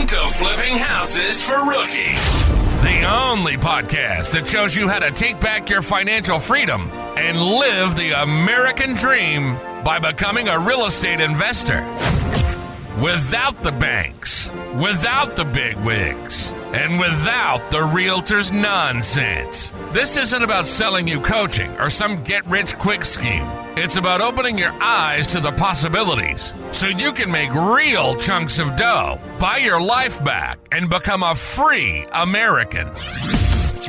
Welcome to Flipping Houses for Rookies, the only podcast that shows you how to take back your financial freedom and live the American dream by becoming a real estate investor. Without the banks, without the big wigs, and without the realtor's nonsense. This isn't about selling you coaching or some get-rich-quick scheme. It's about opening your eyes to the possibilities so you can make real chunks of dough, buy your life back, and become a free American.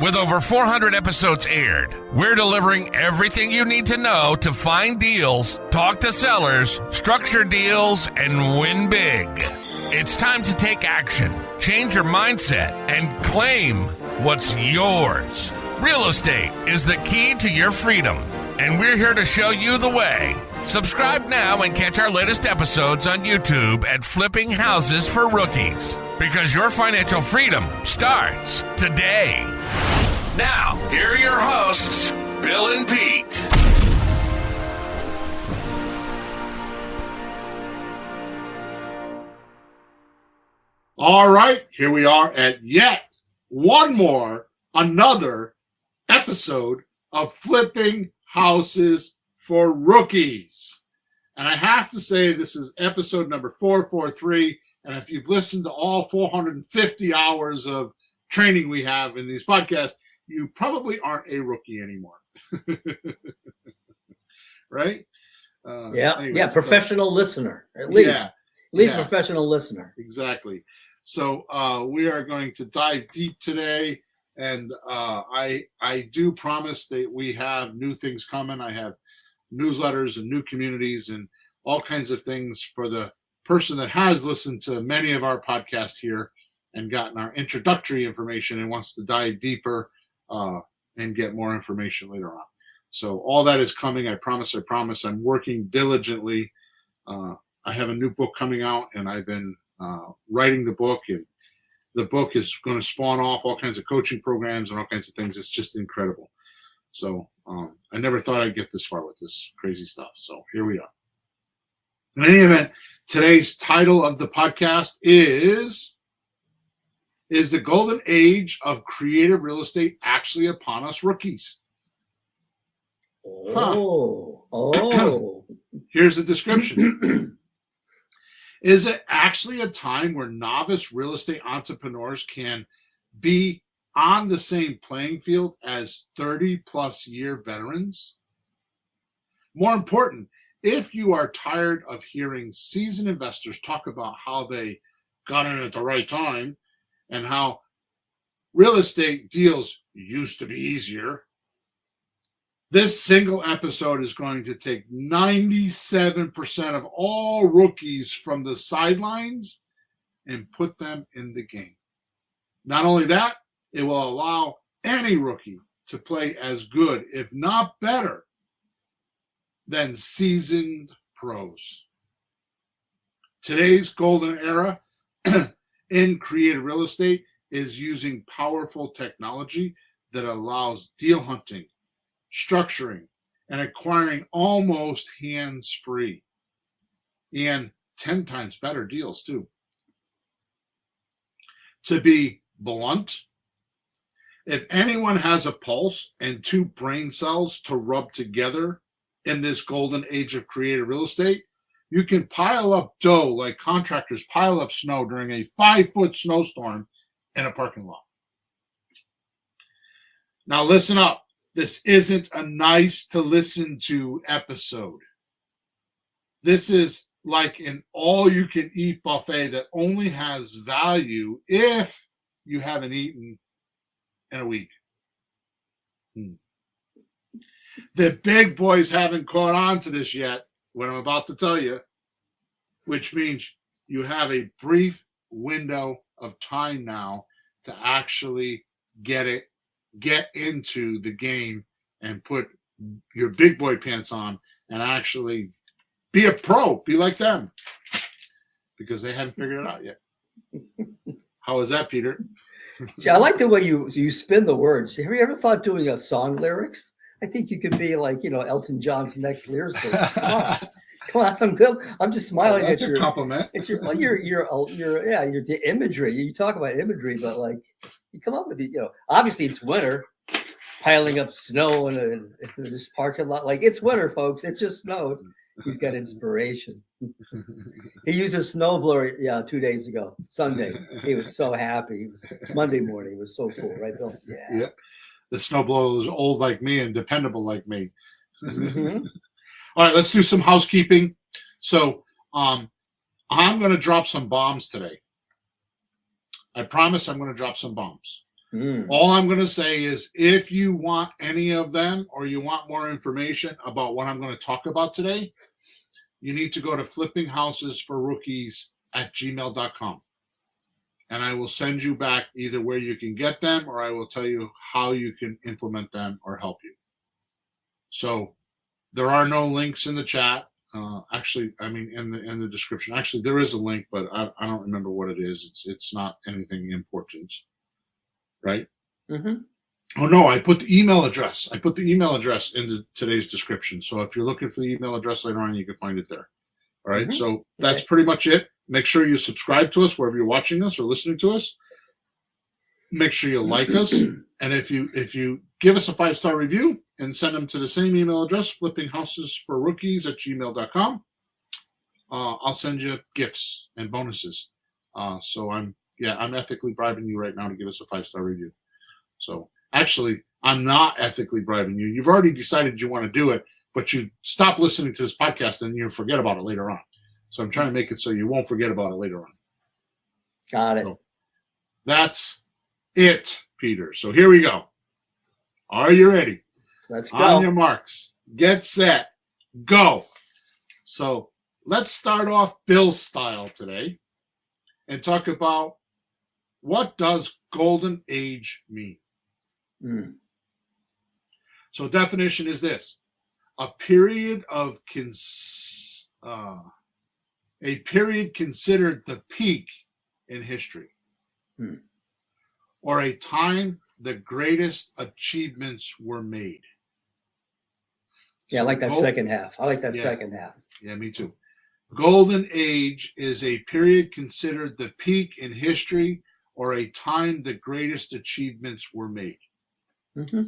With over 400 episodes aired, we're delivering everything you need to know to find deals, talk to sellers, structure deals, and win big. It's time to take action, change your mindset, and claim what's yours. Real estate is the key to your freedom, and we're here to show you the way. Subscribe now and catch our latest episodes on YouTube at Flipping Houses for Rookies, because your financial freedom starts today. Now, here are your hosts, Bill and Pete. All right, here we are at yet another episode of Flipping Houses for Rookies. And I have to say, this is episode number 443. And if you've listened to all 450 hours of training we have in these podcasts, you probably aren't a rookie anymore. Right? Yeah, professional lister, at least. Professional listener. Exactly. So we are going to dive deep today. And I do promise that we have new things coming. I have newsletters and new communities and all kinds of things for the person that has listened to many of our podcasts here and gotten our introductory information and wants to dive deeper and get more information later on. So all that is coming. I promise. I'm working diligently. I have a new book coming out, and I've been writing the book, and the book is going to spawn off all kinds of coaching programs and all kinds of things. It's just incredible. So I never thought I'd get this far with this crazy stuff. So here we are. In any event, today's title of the podcast is the golden age of creative real estate actually upon us rookies? Here's the description. Is it actually a time where novice real estate entrepreneurs can be on the same playing field as 30-plus year veterans? More important, if you are tired of hearing seasoned investors talk about how they got in at the right time and how real estate deals used to be easier, this single episode is going to take 97% of all rookies from the sidelines and put them in the game. Not only that, it will allow any rookie to play as good, if not better, than seasoned pros. Today's golden era in creative real estate is using powerful technology that allows deal hunting, structuring, and acquiring almost hands-free, and 10 times better deals too. To be blunt, if anyone has a pulse and two brain cells to rub together in this golden age of creative real estate, you can pile up dough like contractors pile up snow during a 5-foot snowstorm in a parking lot. Now listen up. This isn't a nice to listen to episode. This is like an all-you-can-eat buffet that only has value if you haven't eaten in a week. The big boys haven't caught on to this yet, what I'm about to tell you, which means you have a brief window of time now to actually get into the game and put your big boy pants on and actually be a pro, be like them, because they haven't figured it out yet. How was that, Peter? See, I like the way you spin the words. Have you ever thought doing a song lyrics? I think you could be like, Elton John's next lyricist. Come on, that's some good. I'm just smiling That's at a your compliment. It's your the imagery. You talk about imagery, but like you come up with the, obviously it's winter, piling up snow in this parking lot. Like it's winter, folks. It just snowed. He's got inspiration. He used a snowblower, 2 days ago, Sunday. He was so happy. It was Monday morning. It was so cool, right, Bill? Yeah. The snowblower was old like me and dependable like me. Mm-hmm. All right, let's do some housekeeping. So I'm going to drop some bombs today. I promise I'm going to drop some bombs. All I'm going to say is if you want any of them or you want more information about what I'm going to talk about today, you need to go to flippinghousesforrookies@gmail.com. And I will send you back either where you can get them or I will tell you how you can implement them or help you. So there are no links in the chat. Actually, I mean, in the description. Actually, there is a link, but I don't remember what it is. It's not anything important. Right? Mm-hmm. Oh no, I put the email address. I put the email address in today's description. So if you're looking for the email address later on, you can find it there. All right. Mm-hmm. So that's pretty much it. Make sure you subscribe to us wherever you're watching us or listening to us. Make sure you like us, and if you give us a 5-star review and send them to the same email address, flippinghousesforrookies@gmail.com, I'll send you gifts and bonuses. So I'm ethically bribing you right now to give us a 5-star review. So actually, I'm not ethically bribing you. You've already decided you want to do it, but you stop listening to this podcast and you forget about it later on. So I'm trying to make it so you won't forget about it later on. Got it. So that's it, Peter. So here we go. Are you ready? Let's go. On your marks, get set, go. So let's start off Bill style today and talk about what does golden age mean. So definition is this: a period considered the peak in history, or a time the greatest achievements were made. Yeah, I like that second half. I like that second half. Yeah, me too. Golden age is a period considered the peak in history or a time the greatest achievements were made. Mm-hmm.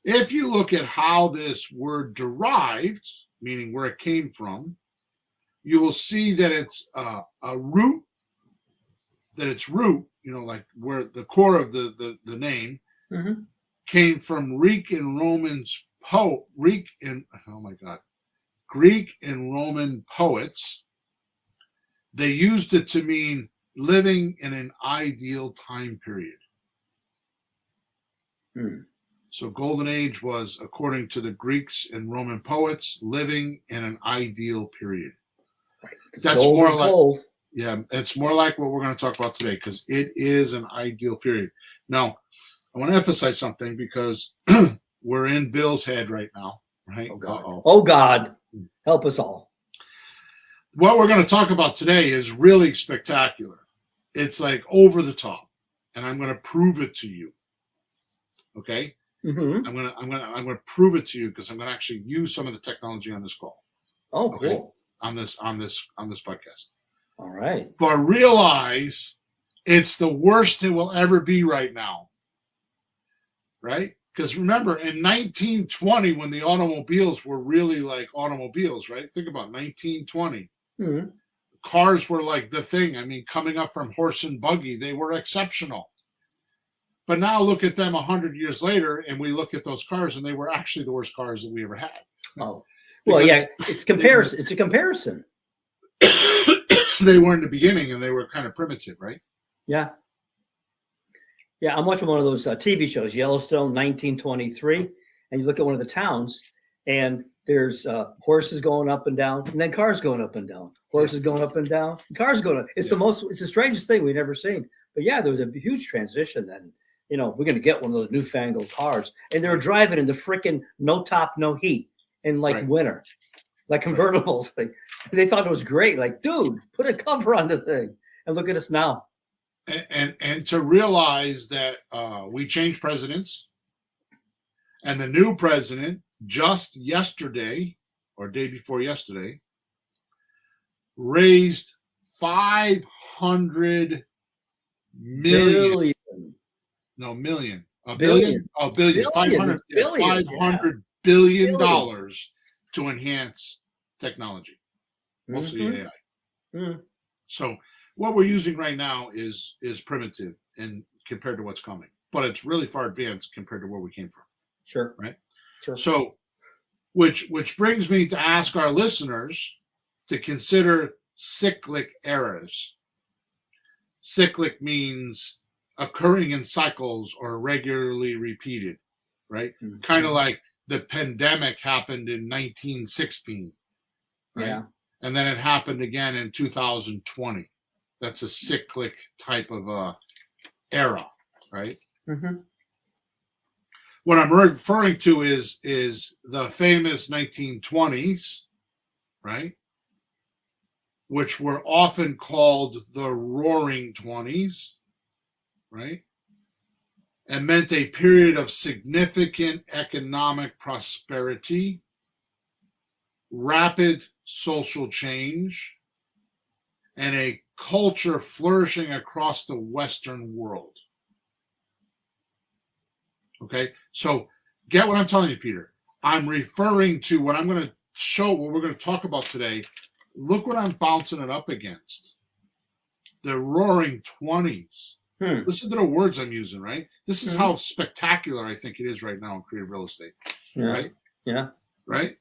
If you look at how this word derived, meaning where it came from, you will see that it's a root, like where the core of the name came from Greek and Roman poets. They used it to mean living in an ideal time period. So golden age was, according to the Greeks and Roman poets, living in an ideal period. Right. That's more like gold. Yeah, it's more like what we're going to talk about today because it is an ideal period. Now, I want to emphasize something because we're in Bill's head right now, right? Oh God. Oh God, help us all. What we're going to talk about today is really spectacular. It's like over the top, and I'm going to prove it to you. Okay. I'm gonna prove it to you because I'm gonna actually use some of the technology on this call. Oh, cool. Okay? On this podcast. All right. But realize it's the worst it will ever be right now. Right? Because remember, in 1920, when the automobiles were really like automobiles, right? Think about 1920. Cars were like the thing. I mean, coming up from horse and buggy, they were exceptional. But now look at them 100 years later, and we look at those cars, and they were actually the worst cars that we ever had. Oh, well, yeah, it's comparison. It's a comparison. They were in the beginning, and they were kind of primitive, right? Yeah. Yeah, I'm watching one of those TV shows, Yellowstone, 1923, and you look at one of the towns, and there's horses going up and down, and then cars going up and down. Horses going up and down, cars going up. It's it's the strangest thing we've ever seen. But yeah, there was a huge transition then. We're going to get one of those newfangled cars. And they were driving in the freaking no top, no heat in winter, like convertibles. Like, they thought it was great. Like, dude, put a cover on the thing. And look at us now. And to realize that we changed presidents. And the new president just yesterday or day before yesterday, raised 500 million. Million. A billion? Oh, billion. Billion. $500 billion dollars to enhance technology, mostly AI. Mm-hmm. So what we're using right now is primitive and compared to what's coming, but it's really far advanced compared to where we came from. Sure. Right. Sure. So, which brings me to ask our listeners to consider cyclic eras. Cyclic means occurring in cycles or regularly repeated, right? Mm-hmm. Kind of like the pandemic happened in 1916, right? Yeah. And then it happened again in 2020. That's a cyclic type of era, right? Mm-hmm. What I'm referring to is the famous 1920s, right? Which were often called the Roaring 20s, right? And meant a period of significant economic prosperity, rapid social change, and a culture flourishing across the Western world. Okay, so get what I'm telling you, Peter. I'm referring to what I'm going to show, what we're going to talk about today. Look what I'm bouncing it up against. The Roaring 20s. Listen to the words I'm using, right? This is how spectacular I think it is right now in creative real estate, right? Yeah. Right?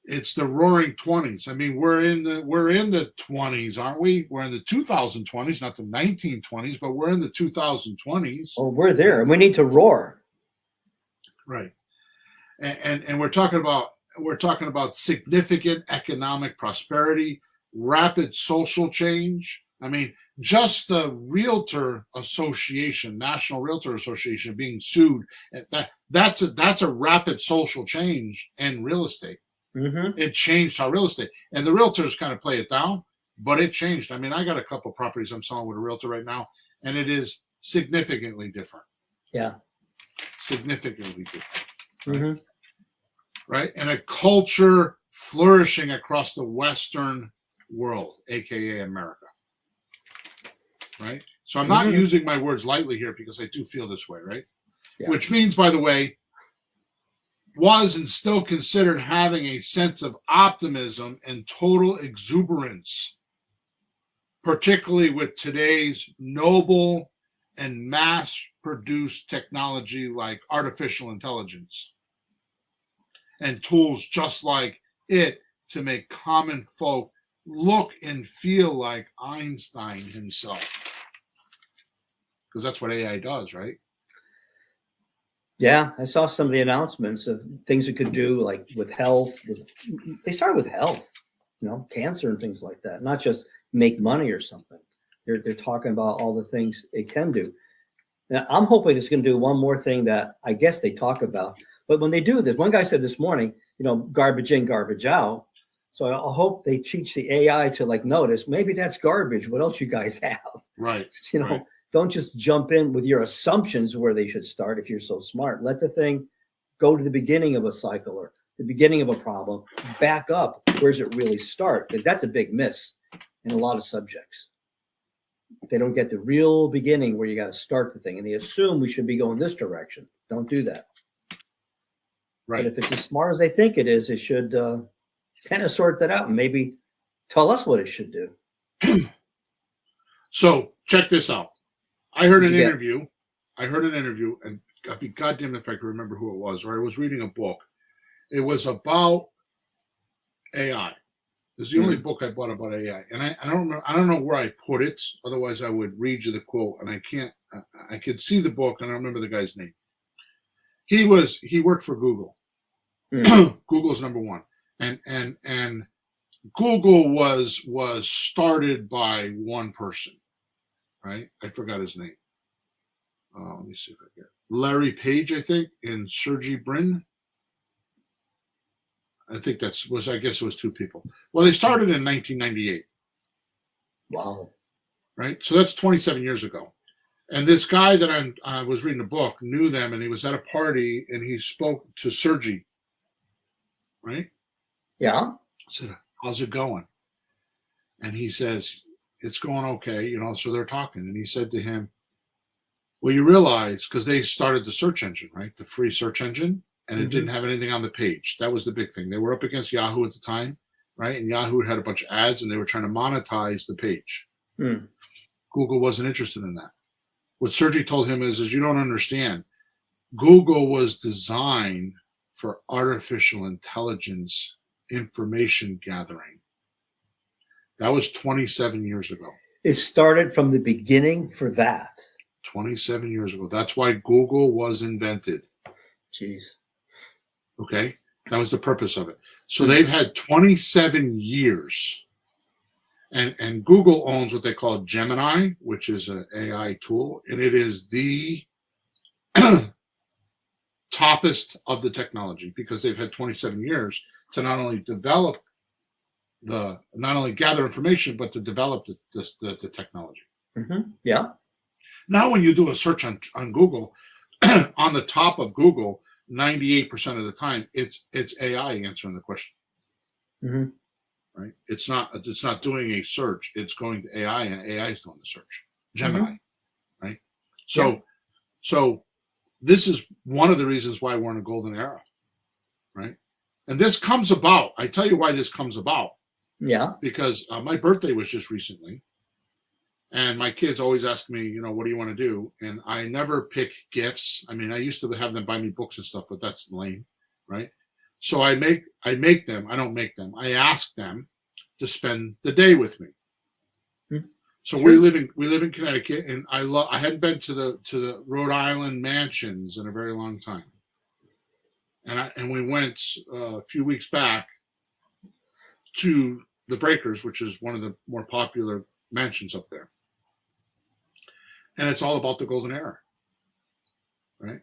It's the Roaring 20s. I mean, we're in the 20s, aren't we? We're in the 2020s, not the 1920s, but we're in the 2020s. Oh, we're there, and we need to roar. Right. And we're talking about significant economic prosperity, rapid social change. I mean, just the Realtor Association, National Realtor Association, being sued, that's a rapid social change in real estate. Mm-hmm. It changed how real estate, and the realtors kind of play it down, but it changed. I mean, I got a couple properties I'm selling with a realtor right now, and it is significantly different. Yeah. Significantly different. Mm-hmm. Right? And a culture flourishing across the Western world, aka America. Right? So I'm not using my words lightly here because I do feel this way, right? Yeah. Which means, by the way, was and still considered having a sense of optimism and total exuberance, particularly with today's noble and mass-produced technology like artificial intelligence and tools just like it to make common folk look and feel like Einstein himself. Because that's what AI does, right? Yeah, I saw some of the announcements of things it could do, like with health. They started with health, cancer and things like that, not just make money or something. They're talking about all the things it can do. Now, I'm hoping it's going to do one more thing that I guess they talk about. But when they do this, one guy said this morning, garbage in, garbage out. So I hope they teach the AI to notice maybe that's garbage. What else you guys have? Right. Right. Don't just jump in with your assumptions where they should start if you're so smart. Let the thing go to the beginning of a cycle or the beginning of a problem, back up. Where does it really start? Because that's a big miss in a lot of subjects. They don't get the real beginning where you got to start the thing, and they assume we should be going this direction. Don't do that. Right. But if it's as smart as they think it is, it should kind of sort that out and maybe tell us what it should do. So check this out. I heard an interview, and I'd be goddamn if I could remember who it was, or I was reading a book. It was about AI. This is the only book I bought about AI, and I don't remember. I don't know where I put it. Otherwise, I would read you the quote, and I can't. I could see the book, and I don't remember the guy's name. He worked for Google. Google's number one, and Google was started by one person. Right, I forgot his name. Let me see if I get Larry Page, I think, and Sergey Brin. I think I guess it was two people. Well, they started in 1998. Wow. Right, so that's 27 years ago. And this guy that I was reading a book knew them, and he was at a party, and he spoke to Sergey. Right. Yeah. I said, how's it going? And he says, it's going okay. So they're talking. And he said to him, well, you realize, because they started the search engine, right? The free search engine, and it didn't have anything on the page. That was the big thing. They were up against Yahoo at the time, right? And Yahoo had a bunch of ads, and they were trying to monetize the page. Google wasn't interested in that. What Sergey told him is you don't understand. Google was designed for artificial intelligence information gathering. That was 27 years ago. It started from the beginning for that. 27 years ago. That's why Google was invented. Jeez. Okay? That was the purpose of it. So they've had 27 years. And Google owns what they call Gemini, which is an AI tool. And it is the toppest of the technology because they've had 27 years to not only gather information, but to develop the technology. Yeah. Now, when you do a search on Google, on the top of Google, 98% of the time, it's AI answering the question. Right? It's not doing a search. It's going to AI, and AI is doing the search. Gemini, right? So this is one of the reasons why we're in a golden era, right? And this comes about. I tell you why this comes about. Yeah. Because my birthday was just recently. And my kids always ask me, what do you want to do? And I never pick gifts. I mean, I used to have them buy me books and stuff, but that's lame, right? So I make them. I don't make them. I ask them to spend the day with me. So we live in Connecticut, and I hadn't been to the Rhode Island mansions in a very long time. And we went a few weeks back to the Breakers, which is one of the more popular mansions up there. And it's all about the golden era, right?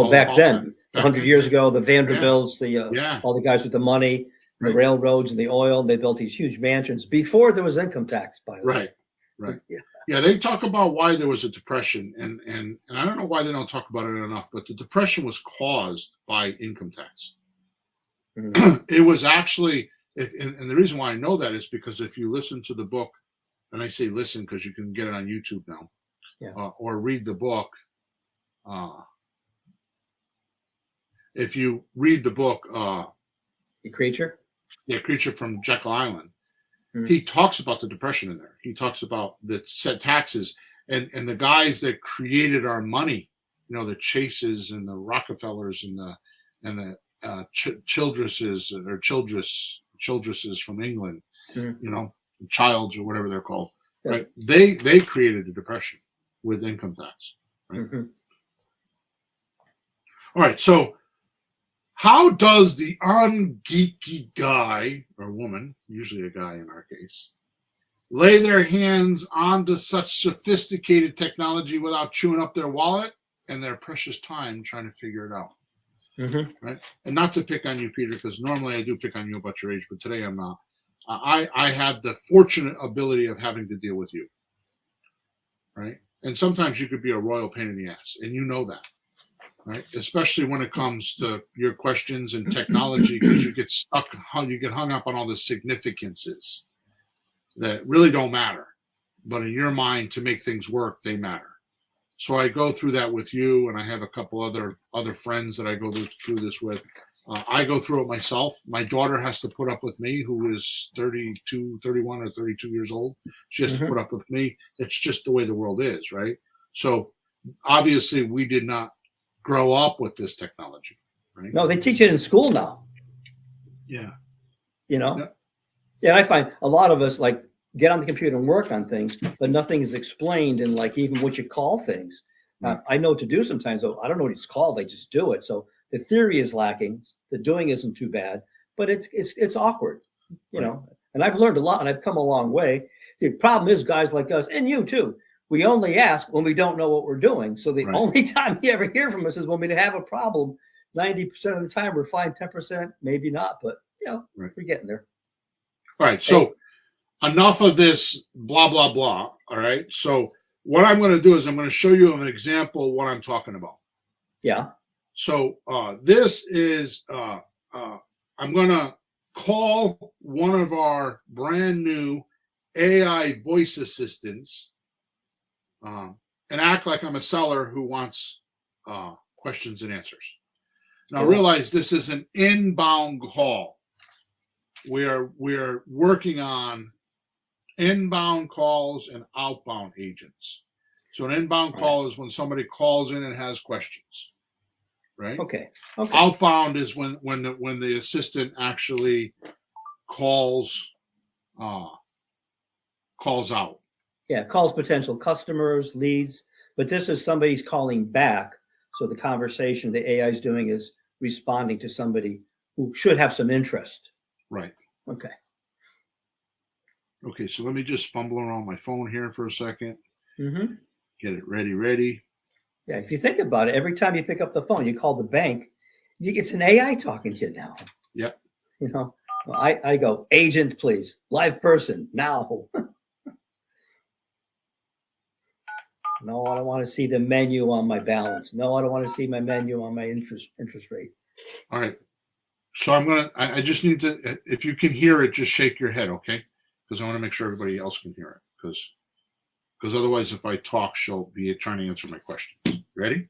Back then, 100 years ago, the Vanderbilts, all the guys with the money, the railroads and the oil, they built these huge mansions before there was income tax, by the way. Right. Yeah, they talk about why there was a depression, and I don't know why they don't talk about it enough, but the depression was caused by income tax. It was actually, and the reason why I know that is because if you listen to the book, and I say listen because you can get it on YouTube now, or read the book. If you read the book, The Creature? Yeah, Creature from Jekyll Island, he talks about the depression in there. He talks about the set taxes and the guys that created our money, the Chases and the Rockefellers and the Childresses or Childresses from England, Childs or whatever they're called, right? They created a depression with income tax, right? All right, so how does the ungeeky guy or woman, usually a guy in our case, lay their hands onto such sophisticated technology without chewing up their wallet and their precious time trying to figure it out? Right? And not to pick on you, Peter, because normally I do pick on you about your age, but today I'm not. I have the fortunate ability of having to deal with you, right? And sometimes you could be a royal pain in the ass, and you know that. Right, especially when it comes to your questions and technology, because you get hung up on all the significances that really don't matter, but in your mind, to make things work, they matter. So I go through that with you, and I have a couple other friends that I go through this with. I go through it myself. My daughter has to put up with me, who is 31 or 32 years old. She has to put up with me. It's just the way the world is, right? So obviously, we did not grow up with this technology, right? No, they teach it in school now. Yeah. Yeah, I find a lot of us get on the computer and work on things, but nothing is explained in even what you call things. I know what to do sometimes, though I don't know what it's called. I just do it. So the theory is lacking. The doing isn't too bad, but it's awkward, know. And I've learned a lot, and I've come a long way. The problem is guys like us, and you too, we only ask when we don't know what we're doing. So the only time you ever hear from us is when we have a problem. 90% of the time we're fine, 10%, maybe not, but we're getting there. All right. So enough of this blah, blah, blah. All right. So what I'm going to do is I'm going to show you an example of what I'm talking about. Yeah. So this is, I'm going to call one of our brand new AI voice assistants and act like I'm a seller who wants questions and answers. Now realize this is an inbound call. We're working on inbound calls and outbound agents. So an inbound call is when somebody calls in and has questions, right? Okay. Outbound is when the assistant actually calls out. Yeah, calls potential customers, leads, but this is somebody's calling back. So the conversation the AI is doing is responding to somebody who should have some interest. Right. Okay. Okay, so let me just fumble around my phone here for a second. Mm-hmm. Get it ready. Yeah, if you think about it, every time you pick up the phone, you call the bank, it's an AI talking to you now. Yep. You know, I go, agent, please, live person, now. No, I don't want to see the menu on my balance. No, I don't want to see my menu on my interest rate. All right. So I just need to, if you can hear it, just shake your head, okay? Because I want to make sure everybody else can hear it. Because otherwise, if I talk, she'll be trying to answer my questions. Ready?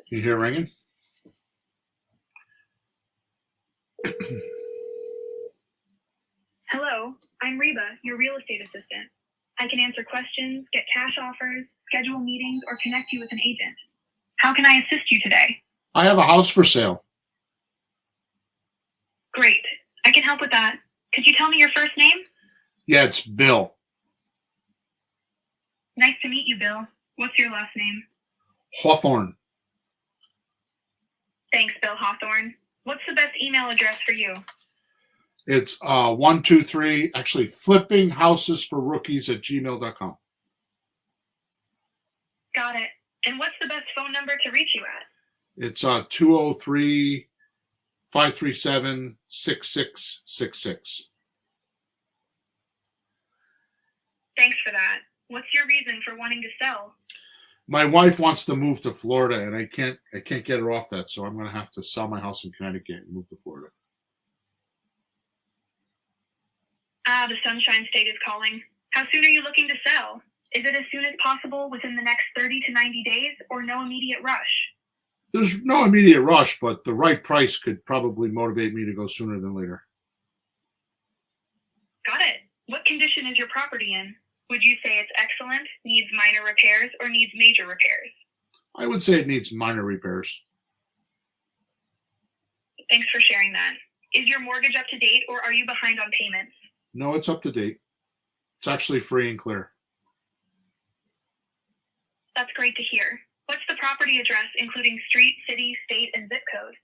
Can you hear it ringing? Hello, I'm Reba, your real estate assistant. I can answer questions, get cash offers, schedule meetings, or connect you with an agent. How can I assist you today? I have a house for sale. Great. I can help with that. Could you tell me your first name? Yeah, it's Bill. Nice to meet you, Bill. What's your last name? Hawthorne. Thanks, Bill Hawthorne. What's the best email address for you? It's 123, actually flippinghousesforrookies@gmail.com. Got it. And what's the best phone number to reach you at? It's 203-537-6666. Thanks for that. What's your reason for wanting to sell? My wife wants to move to Florida, and I can't get her off that, so I'm going to have to sell my house in Connecticut and move to Florida. The Sunshine State is calling. How soon are you looking to sell? Is it as soon as possible within the next 30 to 90 days or no immediate rush? There's no immediate rush, but the right price could probably motivate me to go sooner than later. Got it. What condition is your property in? Would you say it's excellent, needs minor repairs, or needs major repairs? I would say it needs minor repairs. Thanks for sharing that. Is your mortgage up to date, or are you behind on payments? No, it's up to date. It's actually free and clear. That's great to hear. What's the property address, including street, city, state, and zip code?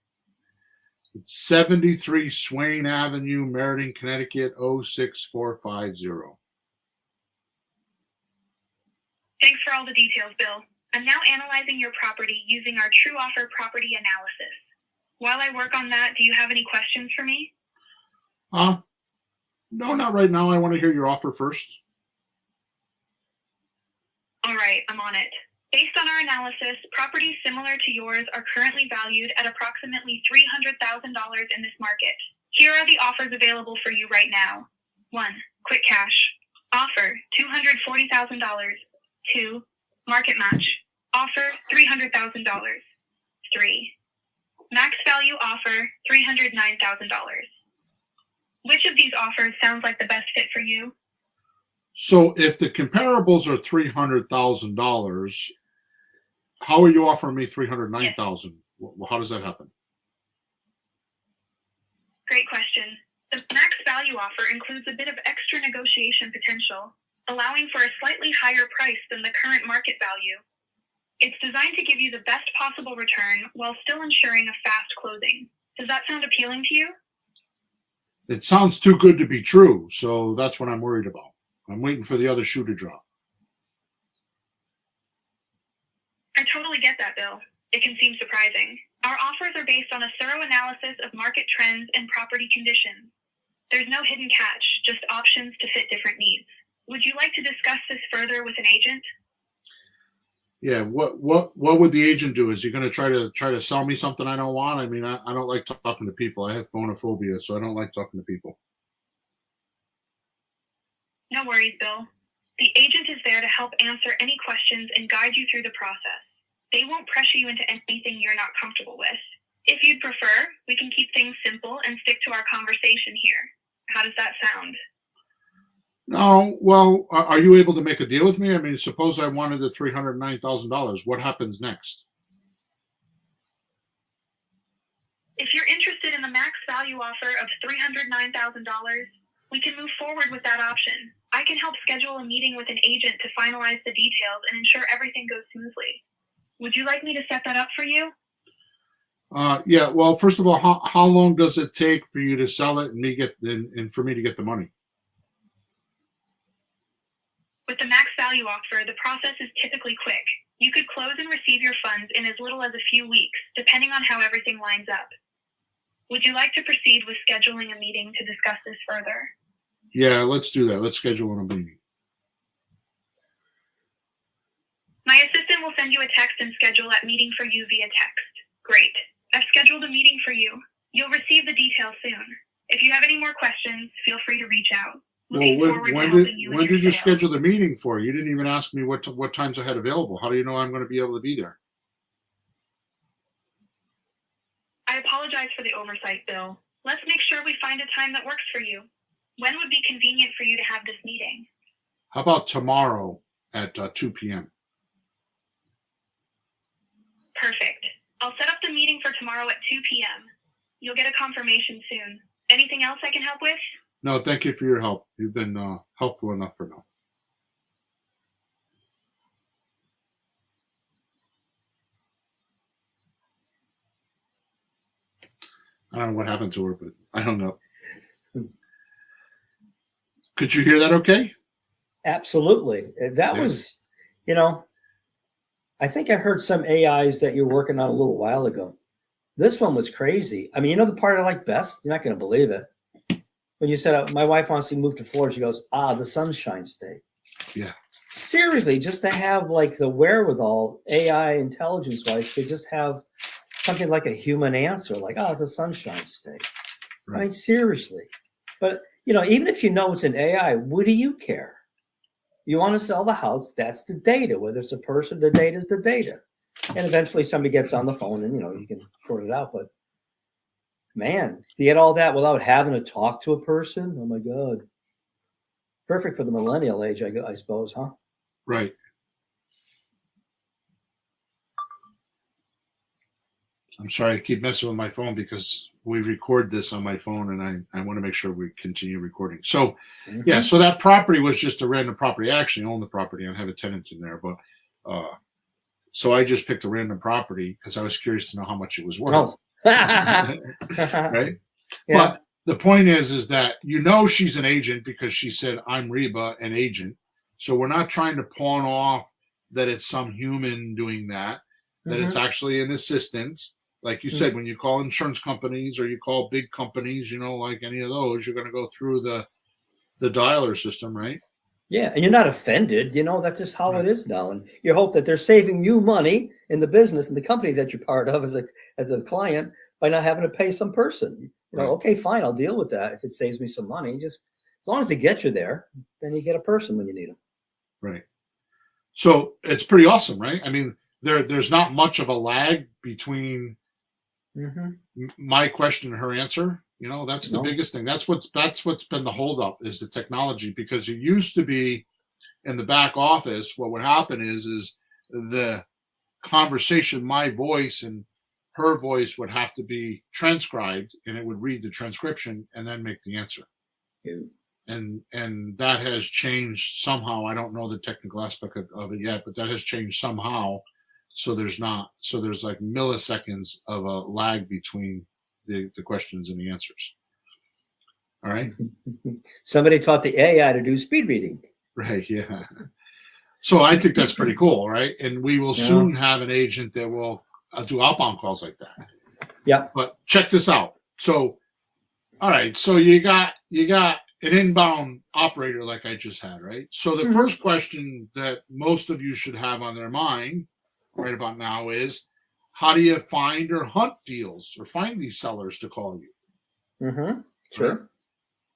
It's 73 Swain Avenue, Meriden, Connecticut, 06450. Thanks for all the details, Bill. I'm now analyzing your property using our True Offer property analysis. While I work on that, do you have any questions for me? No, not right now. I want to hear your offer first. All right, I'm on it. Based on our analysis, properties similar to yours are currently valued at approximately $300,000 in this market. Here are the offers available for you right now. 1. Quick cash. Offer $240,000. 2. Market match. Offer $300,000. 3. Max value offer $309,000. Which of these offers sounds like the best fit for you? So if the comparables are $300,000, how are you offering me $309,000? Well, how does that happen? Great question. The max value offer includes a bit of extra negotiation potential, allowing for a slightly higher price than the current market value. It's designed to give you the best possible return while still ensuring a fast closing. Does that sound appealing to you? It sounds too good to be true, so that's what I'm worried about. I'm waiting for the other shoe to drop. I totally get that, Bill. It can seem surprising. Our offers are based on a thorough analysis of market trends and property conditions. There's no hidden catch, just options to fit different needs. Would you like to discuss this further with an agent? Yeah. What would the agent do? Is he going to try to sell me something I don't want? I mean, I don't like talking to people. I have phonophobia, so I don't like talking to people. No worries, Bill. The agent is there to help answer any questions and guide you through the process. They won't pressure you into anything you're not comfortable with. If you'd prefer, we can keep things simple and stick to our conversation here. How does that sound? No. Well, are you able to make a deal with me? I mean, suppose I wanted the $309,000. What happens next? If you're interested in the max value offer of $309,000, we can move forward with that option. I can help schedule a meeting with an agent to finalize the details and ensure everything goes smoothly. Would you like me to set that up for you? Yeah. Well, first of all, how long does it take for you to sell it and for me to get the money? With the max value offer, the process is typically quick. You could close and receive your funds in as little as a few weeks, depending on how everything lines up. Would you like to proceed with scheduling a meeting to discuss this further? Yeah, let's do that. Let's schedule a meeting. My assistant will send you a text and schedule that meeting for you via text. Great. I've scheduled a meeting for you. You'll receive the details soon. If you have any more questions, feel free to reach out. Well, when did you schedule the meeting for? You didn't even ask me what times I had available. How do you know I'm going to be able to be there? I apologize for the oversight, Bill. Let's make sure we find a time that works for you. When would be convenient for you to have this meeting? How about tomorrow at 2 p.m.? Perfect. I'll set up the meeting for tomorrow at 2 p.m. You'll get a confirmation soon. Anything else I can help with? No, thank you for your help. You've been helpful enough for now. I don't know what happened to her, but I hung up. Could you hear that okay? Absolutely. That was, I think I heard some AIs that you're working on a little while ago. This one was crazy. I mean, the part I like best? You're not going to believe it. When you said, my wife wants to move to Florida, she goes, the Sunshine State. Yeah. Seriously, just to have like the wherewithal, AI intelligence-wise, to just have something like a human answer, like, it's the Sunshine State. Right. I mean, seriously. But, even if you know it's an AI, what do you care? You want to sell the house, that's the data. Whether it's a person, the data is the data. And eventually somebody gets on the phone and, you can sort it out. But, man, to get all that without having to talk to a person, oh, my God. Perfect for the millennial age, I suppose, huh? Right. I'm sorry, I keep messing with my phone because we record this on my phone and I want to make sure we continue recording. So, yeah, so that property was just a random property. I actually own the property and have a tenant in there, but so I just picked a random property because I was curious to know how much it was worth. Oh. Right? Yeah. But the point is that she's an agent because she said, I'm Reba, an agent. So we're not trying to pawn off that it's some human doing that it's actually an assistant. Like you said, when you call insurance companies or you call big companies, like any of those, you're going to go through the dialer system, right? Yeah, and you're not offended. That's just how it is now. And you hope that they're saving you money in the business and the company that you're part of as a client by not having to pay some person. Okay, fine, I'll deal with that if it saves me some money. Just as long as it gets you there, then you get a person when you need them. Right. So it's pretty awesome, right? I mean, there's not much of a lag between my question and her answer. That's the biggest thing. That's what's been the holdup is the technology, because it used to be in the back office. What would happen is the conversation, my voice and her voice would have to be transcribed, and it would read the transcription and then make the answer. Yeah. And that has changed somehow. I don't know the technical aspect of it yet, but that has changed somehow. So there's like milliseconds of a lag between the questions and the answers. All right. Somebody taught the AI to do speed reading. Right. Yeah. So I think that's pretty cool. Right. And we will soon have an agent that will do outbound calls like that. Yeah. But check this out. So, all right. So you got an inbound operator like I just had, right? So the first question that most of you should have on their mind right about now is, how do you find or hunt deals or find these sellers to call you? Mm-hmm. Sure. Right?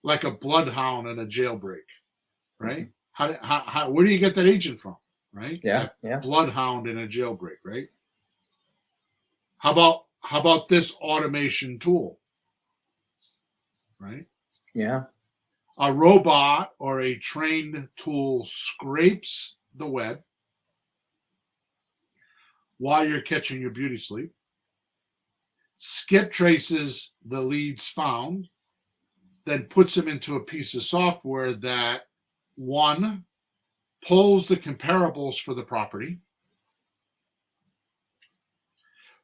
Like a bloodhound in a jailbreak, right? How where do you get that agent from, right? Yeah, That bloodhound in a jailbreak, right? How about this automation tool, right? Yeah. A robot or a trained tool scrapes the web while you're catching your beauty sleep, skip traces the leads found, then puts them into a piece of software that, one, pulls the comparables for the property,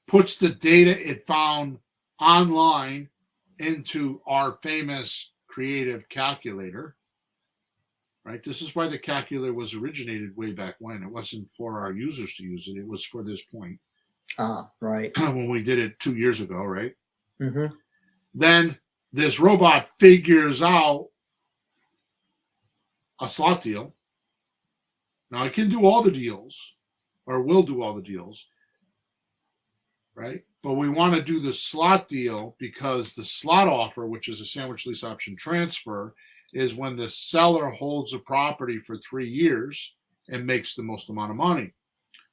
puts the data it found online into our famous creative calculator, right? This is why the calculator was originated way back when. It wasn't for our users to use it. It was for this point. Right. When we did it 2 years ago, right? Mm-hmm. Then this robot figures out a slot deal. Now it can do all the deals, or will do all the deals, right? But we want to do the slot deal because the slot offer, which is a sandwich lease option transfer, is when the seller holds a property for 3 years and makes the most amount of money.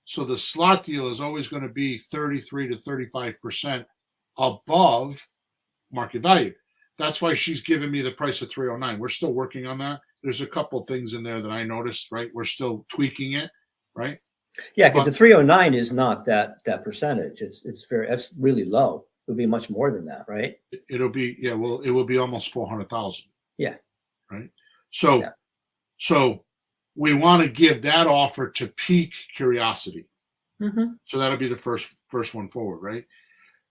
So the slot deal is always going to be 33 to 35% above market value. That's why she's giving me the price of 309. We're still working on that. There's a couple things in there that I noticed, right? We're still tweaking it, right? Yeah, because the 309 is not that percentage. That's really low. It would be much more than that, right? It'll be, yeah, well, it will be almost 400,000. Yeah. Right. So we want to give that offer to pique curiosity. Mm-hmm. So that'll be the first one forward, right?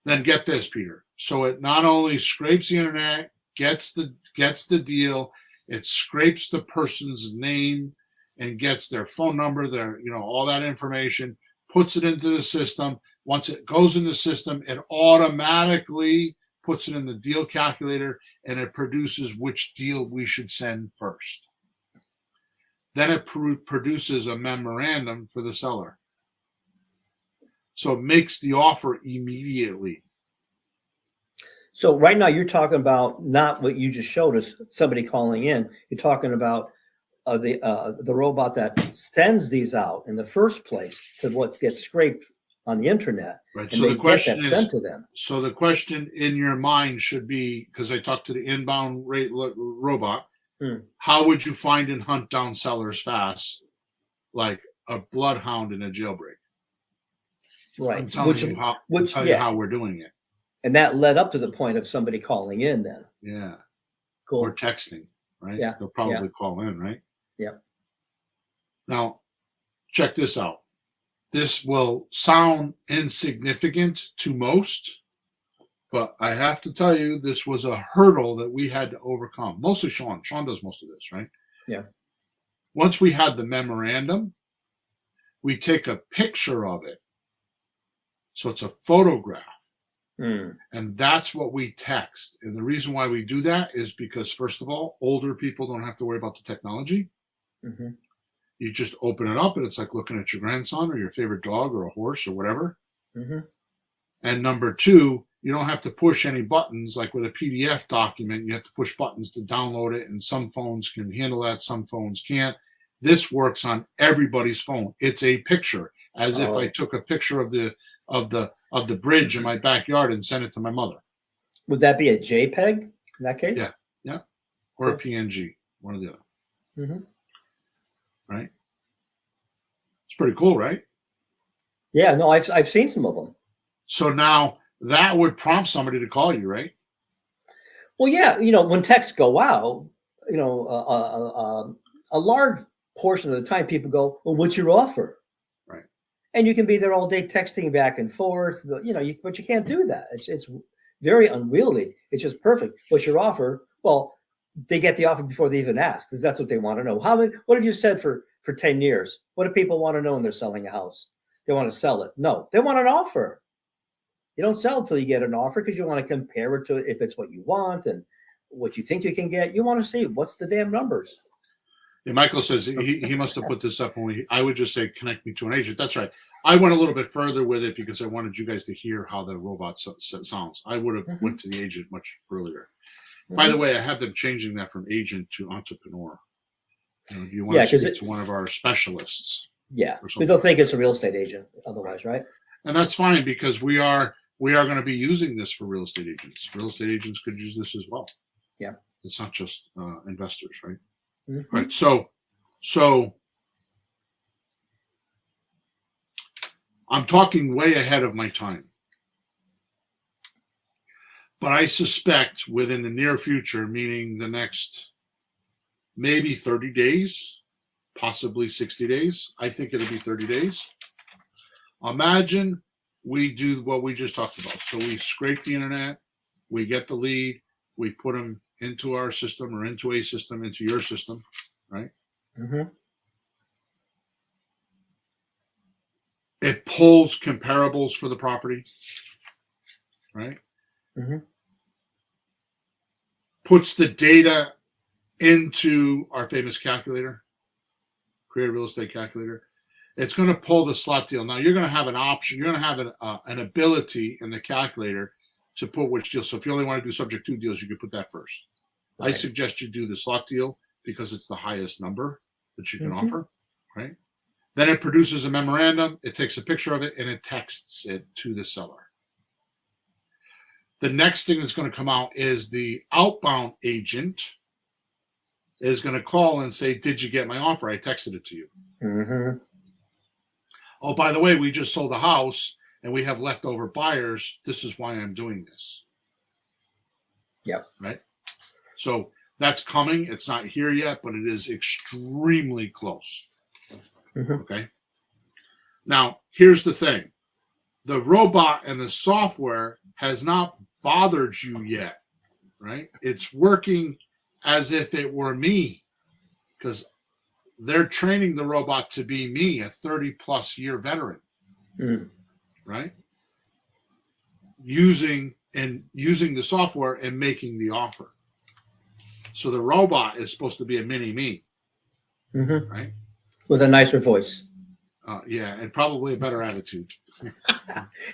Then get this, Peter. So it not only scrapes the internet, gets the deal, it scrapes the person's name and gets their phone number, their, all that information, puts it into the system. Once it goes in the system, it automatically puts it in the deal calculator and it produces which deal we should send first. Then it produces a memorandum for the seller. So it makes the offer immediately. So right now you're talking about not what you just showed us, somebody calling in. You're talking about the robot that sends these out in the first place to what gets scraped on the internet. Right. And So the question is sent to them. So the question in your mind should be, because I talked to the inbound robot, how would you find and hunt down sellers fast, like a bloodhound in a jailbreak? Right. I'm telling you how we're doing it. And that led up to the point of somebody calling in then. Yeah. Cool. Or texting, right? Yeah. They'll probably call in, right? Yep. Now, check this out. This will sound insignificant to most, but I have to tell you, this was a hurdle that we had to overcome. Mostly Sean. Sean does most of this, right? Yeah. Once we had the memorandum, we take a picture of it. So it's a photograph. And that's what we text. And the reason why we do that is because, first of all, older people don't have to worry about the technology. Mm-hmm. You just open it up and it's like looking at your grandson or your favorite dog or a horse or whatever. Mm-hmm. And number two, you don't have to push any buttons. Like with a PDF document, you have to push buttons to download it. And some phones can handle that. Some phones can't. This works on everybody's phone. It's a picture, as if I took a picture of the bridge in my backyard and sent it to my mother. Would that be a JPEG in that case? Yeah. Or a PNG, one or the other. Mm-hmm. Right? It's pretty cool, right? Yeah, no, I've seen some of them. So now that would prompt somebody to call you, right? Well, yeah, when texts go out, a large portion of the time people go, well, what's your offer? Right. And you can be there all day texting back and forth, but you can't do that. It's very unwieldy. It's just perfect. What's your offer? Well, they get the offer before they even ask, because that's what they want to know. What have you said for 10 years? What do people want to know when they're selling a house? They want to sell it. No, they want an offer. You don't sell until you get an offer, because you want to compare it to if it's what you want and what you think you can get. You want to see what's the damn numbers. Yeah, Michael says he must have put this up when I would just say connect me to an agent. That's right. I went a little bit further with it because I wanted you guys to hear how the robot sounds. I would have went to the agent much earlier. By the way, I have them changing that from agent to entrepreneur. Do you want to speak to one of our specialists? Yeah, we don't think it's a real estate agent otherwise, right? And that's fine because we are going to be using this for real estate agents. Real estate agents could use this as well. Yeah, it's not just investors, right? Mm-hmm. Right. So I'm talking way ahead of my time. But I suspect within the near future, meaning the next maybe 30 days, possibly 60 days, I think it'll be 30 days. Imagine we do what we just talked about. So we scrape the internet, we get the lead, we put them into our system or into a system, into your system, right? Mm-hmm. It pulls comparables for the property, right? Mm-hmm. Puts the data into our famous calculator, Creative Real Estate Calculator. It's going to pull the slot deal. Now you're going to have an option. You're going to have an ability in the calculator to put which deal. So if you only want to do subject to deals, you can put that first. Right. I suggest you do the slot deal because it's the highest number that you can offer, right? Then it produces a memorandum. It takes a picture of it and it texts it to the seller. The next thing that's going to come out is the outbound agent is going to call and say, did you get my offer? I texted it to you. Mm-hmm. Oh, by the way, we just sold a house and we have leftover buyers. This is why I'm doing this. Yep. Right? So that's coming. It's not here yet, but it is extremely close. Mm-hmm. Okay. Now, here's the thing. The robot and the software has not bothered you yet, right? It's working as if it were me because they're training the robot to be me, a 30-plus year veteran, right? Using the software and making the offer. So the robot is supposed to be a mini me, right? With a nicer voice. Yeah, and probably a better attitude.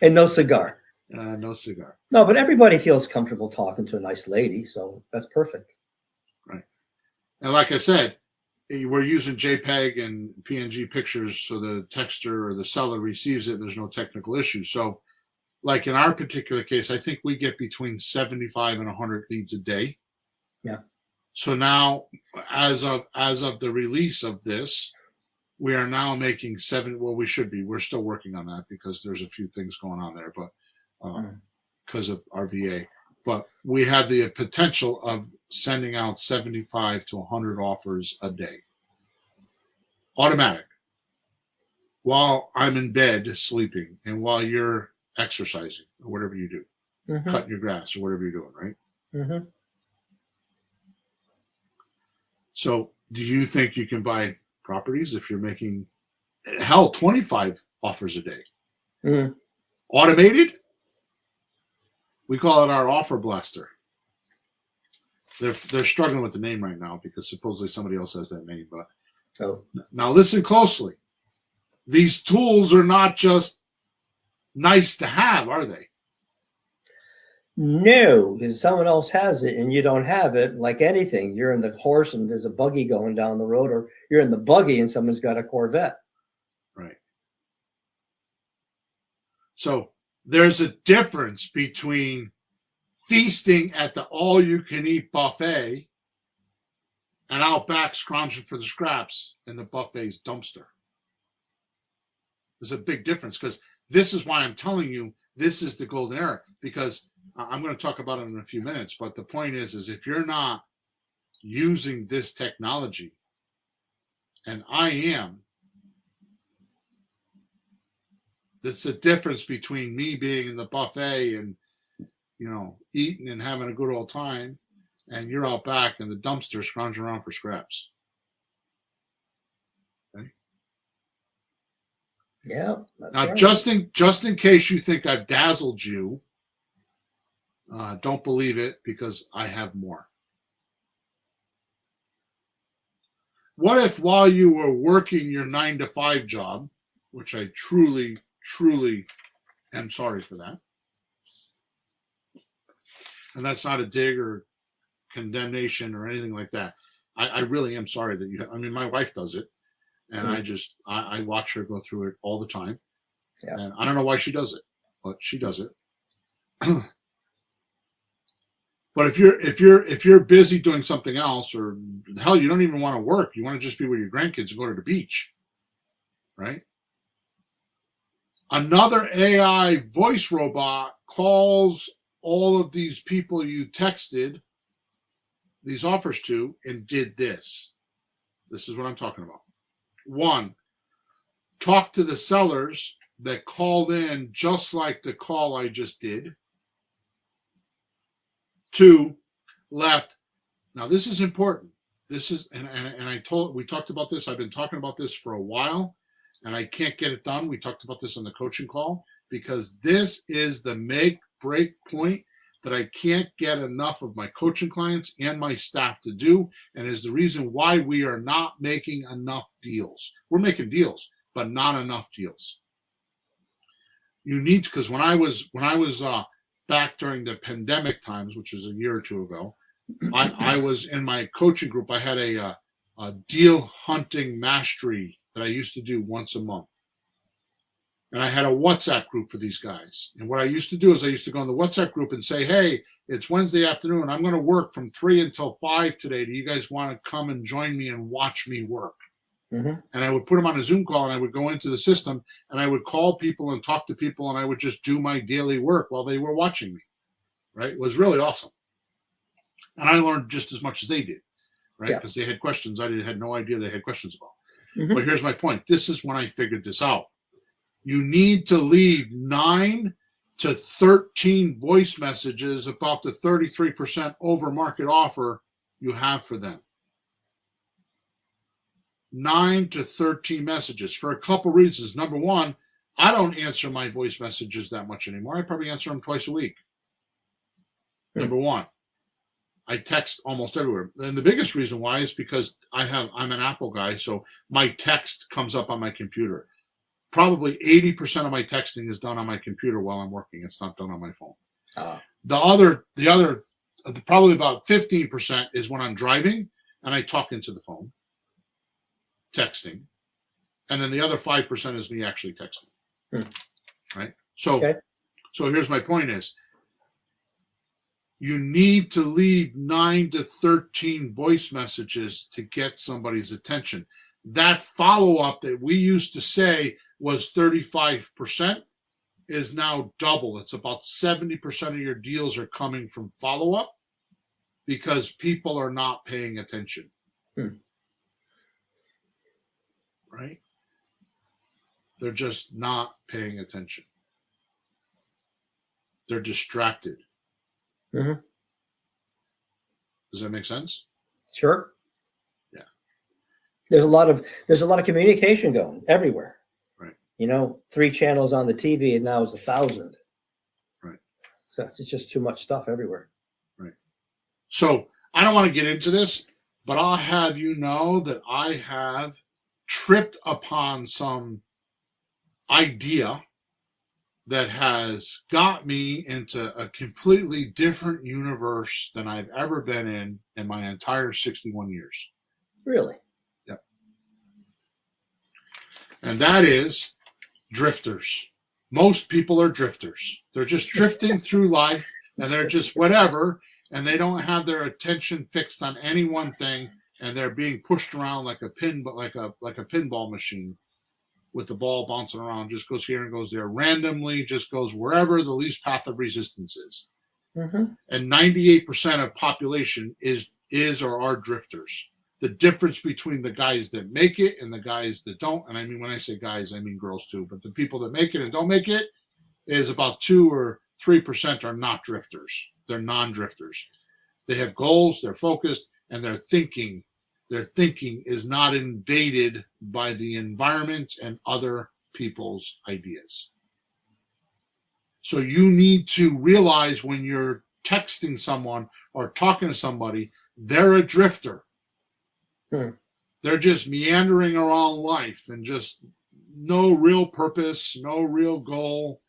And no cigar. No cigar. No, but everybody feels comfortable talking to a nice lady, so that's perfect. Right. And like I said, we're using JPEG and PNG pictures so the texter or the seller receives it. There's no technical issue. So like in our particular case, I think we get between 75 and 100 leads a day. Yeah. So now, as of the release of this, we are now making we should be. We're still working on that because there's a few things going on there, but because of our VA. But we have the potential of sending out 75 to 100 offers a day. Automatic. While I'm in bed sleeping and while you're exercising or whatever you do, cutting your grass or whatever you're doing, right? Mm-hmm. So do you think you can buy properties if you're making, 25 offers a day? Automated? We call it our offer blaster. They're struggling with the name right now because supposedly somebody else has that name. But now listen closely. These tools are not just nice to have, are they? No, because someone else has it and you don't have it. Like anything, you're in the horse and there's a buggy going down the road, or you're in the buggy and someone's got a Corvette. Right. So there's a difference between feasting at the all-you-can-eat buffet and out back scrounging for the scraps in the buffet's dumpster. There's a big difference because this is why I'm telling you this is the golden era, because I'm going to talk about it in a few minutes, but the point is if you're not using this technology, and I am, that's the difference between me being in the buffet and, eating and having a good old time, and you're out back in the dumpster scrounging around for scraps. Okay. Yeah. Now, right. just in case you think I've dazzled you, don't believe it because I have more. What if while you were working your 9-to-5 job, which I truly, truly am sorry for that, and that's not a dig or condemnation or anything like that. I really am sorry that you. I mean, my wife does it, and I watch her go through it all the time, and I don't know why she does it, but she does it. But if you're busy doing something else, or hell, you don't even want to work, you want to just be with your grandkids and go to the beach, right? Another AI voice robot calls all of these people you texted these offers to and did this. This is what I'm talking about. 1, talk to the sellers that called in just like the call I just did. 2, left. Now this is important. This is and we talked about this. I've been talking about this for a while, and I can't get it done. We talked about this on the coaching call because this is the make break point that I can't get enough of my coaching clients and my staff to do, and is the reason why we are not making enough deals. We're making deals, but not enough deals. You need to, because when I was back during the pandemic times, which was a year or 2 ago, I was in my coaching group. I had a deal hunting mastery that I used to do once a month. And I had a WhatsApp group for these guys. And what I used to do is I used to go in the WhatsApp group and say, hey, it's Wednesday afternoon. I'm going to work from 3 until 5 today. Do you guys want to come and join me and watch me work? Mm-hmm. And I would put them on a Zoom call, and I would go into the system, and I would call people and talk to people, and I would just do my daily work while they were watching me, right? It was really awesome. And I learned just as much as they did, right? Because they had questions I had no idea they had questions about. Mm-hmm. But here's my point. This is when I figured this out. You need to leave 9 to 13 voice messages about the 33% over market offer you have for them. 9 to 13 messages for a couple reasons. Number 1, I don't answer my voice messages that much anymore. I probably answer them twice a week. Number 1, I text almost everywhere. And the biggest reason why is because I'm an Apple guy, so my text comes up on my computer. Probably 80% of my texting is done on my computer while I'm working. It's not done on my phone. The other, probably about 15% is when I'm driving and I talk into the phone, texting, and then the other 5% is me actually texting. Right? So here's my point is, you need to leave 9 to 13 voice messages to get somebody's attention. That follow-up that we used to say was 35% is now double. It's about 70% of your deals are coming from follow-up because people are not paying attention. Right? They're just not paying attention. They're distracted. Mm-hmm. Does that make sense? Sure. Yeah. There's a lot of communication going everywhere. Right. 3 channels on the TV, and now it's 1,000. Right. So it's just too much stuff everywhere. Right. So I don't want to get into this, but I'll have you know that I have tripped upon some idea that has got me into a completely different universe than I've ever been in my entire 61 years. Really? Yep. And that is drifters. Most people are drifters. They're just drifting through life, and they're just whatever, and they don't have their attention fixed on any one thing, and they're being pushed around like a pinball machine, with the ball bouncing around, just goes here and goes there, randomly, just goes wherever the least path of resistance is. Mm-hmm. And 98% of population is or are drifters. The difference between the guys that make it and the guys that don't, and I mean, when I say guys, I mean girls too, but the people that make it and don't make it is about 2 or 3% are not drifters. They're non-drifters. They have goals, they're focused, and they're thinking. Their thinking is not invaded by the environment and other people's ideas. So you need to realize when you're texting someone or talking to somebody, they're a drifter. They're They're just meandering around life and just no real purpose, no real goal,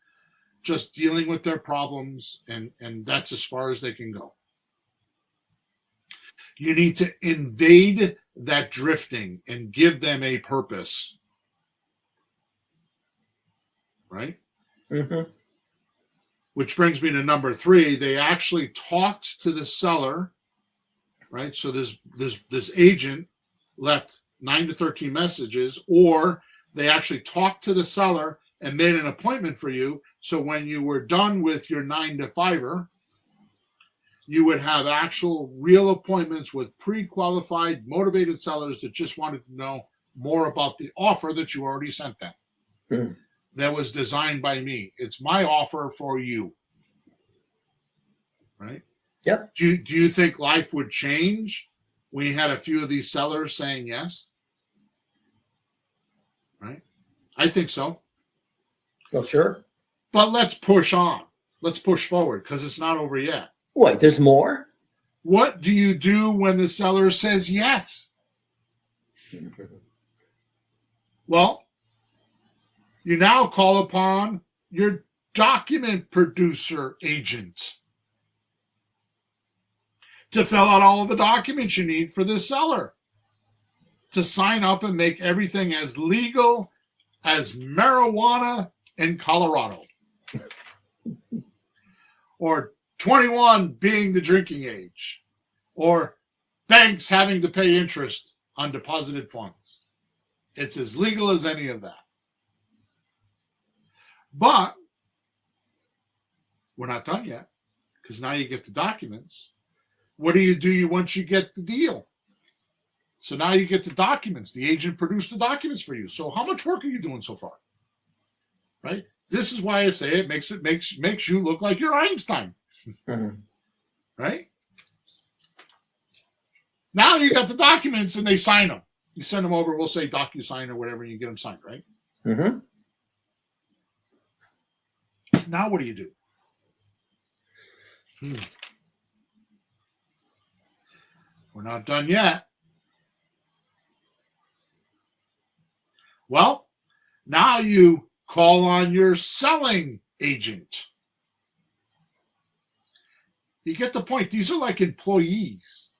just dealing with their problems, and that's as far as they can go. You need to invade that drifting and give them a purpose. Right? Mm-hmm. Which brings me to number 3. They actually talked to the seller, right? So this agent left 9 to 13 messages, or they actually talked to the seller and made an appointment for you. So when you were done with your 9 to 5er, you would have actual real appointments with pre-qualified, motivated sellers that just wanted to know more about the offer that you already sent them. Mm. That was designed by me. It's my offer for you. Right? Yep. Do you think life would change when you had a few of these sellers saying yes? Right? I think so. Well, sure. But let's push on. Let's push forward because it's not over yet. Wait, there's more? What do you do when the seller says yes? Well, you now call upon your document producer agent to fill out all of the documents you need for the seller to sign up and make everything as legal as marijuana in Colorado. Or 21 being the drinking age. Or banks having to pay interest on deposited funds. It's as legal as any of that. But we're not done yet, because now you get the documents. What do you once you get the deal? So now you get the documents. The agent produced the documents for you. So how much work are you doing so far? Right? This is why I say it makes you look like you're Einstein. Mm-hmm. Right? Now you got the documents and they sign them. You send them over, we'll say DocuSign or whatever, and you get them signed, right? Mm-hmm. Now what do you do? We're not done yet. Well, now you call on your selling agent. You get the point. These are like employees.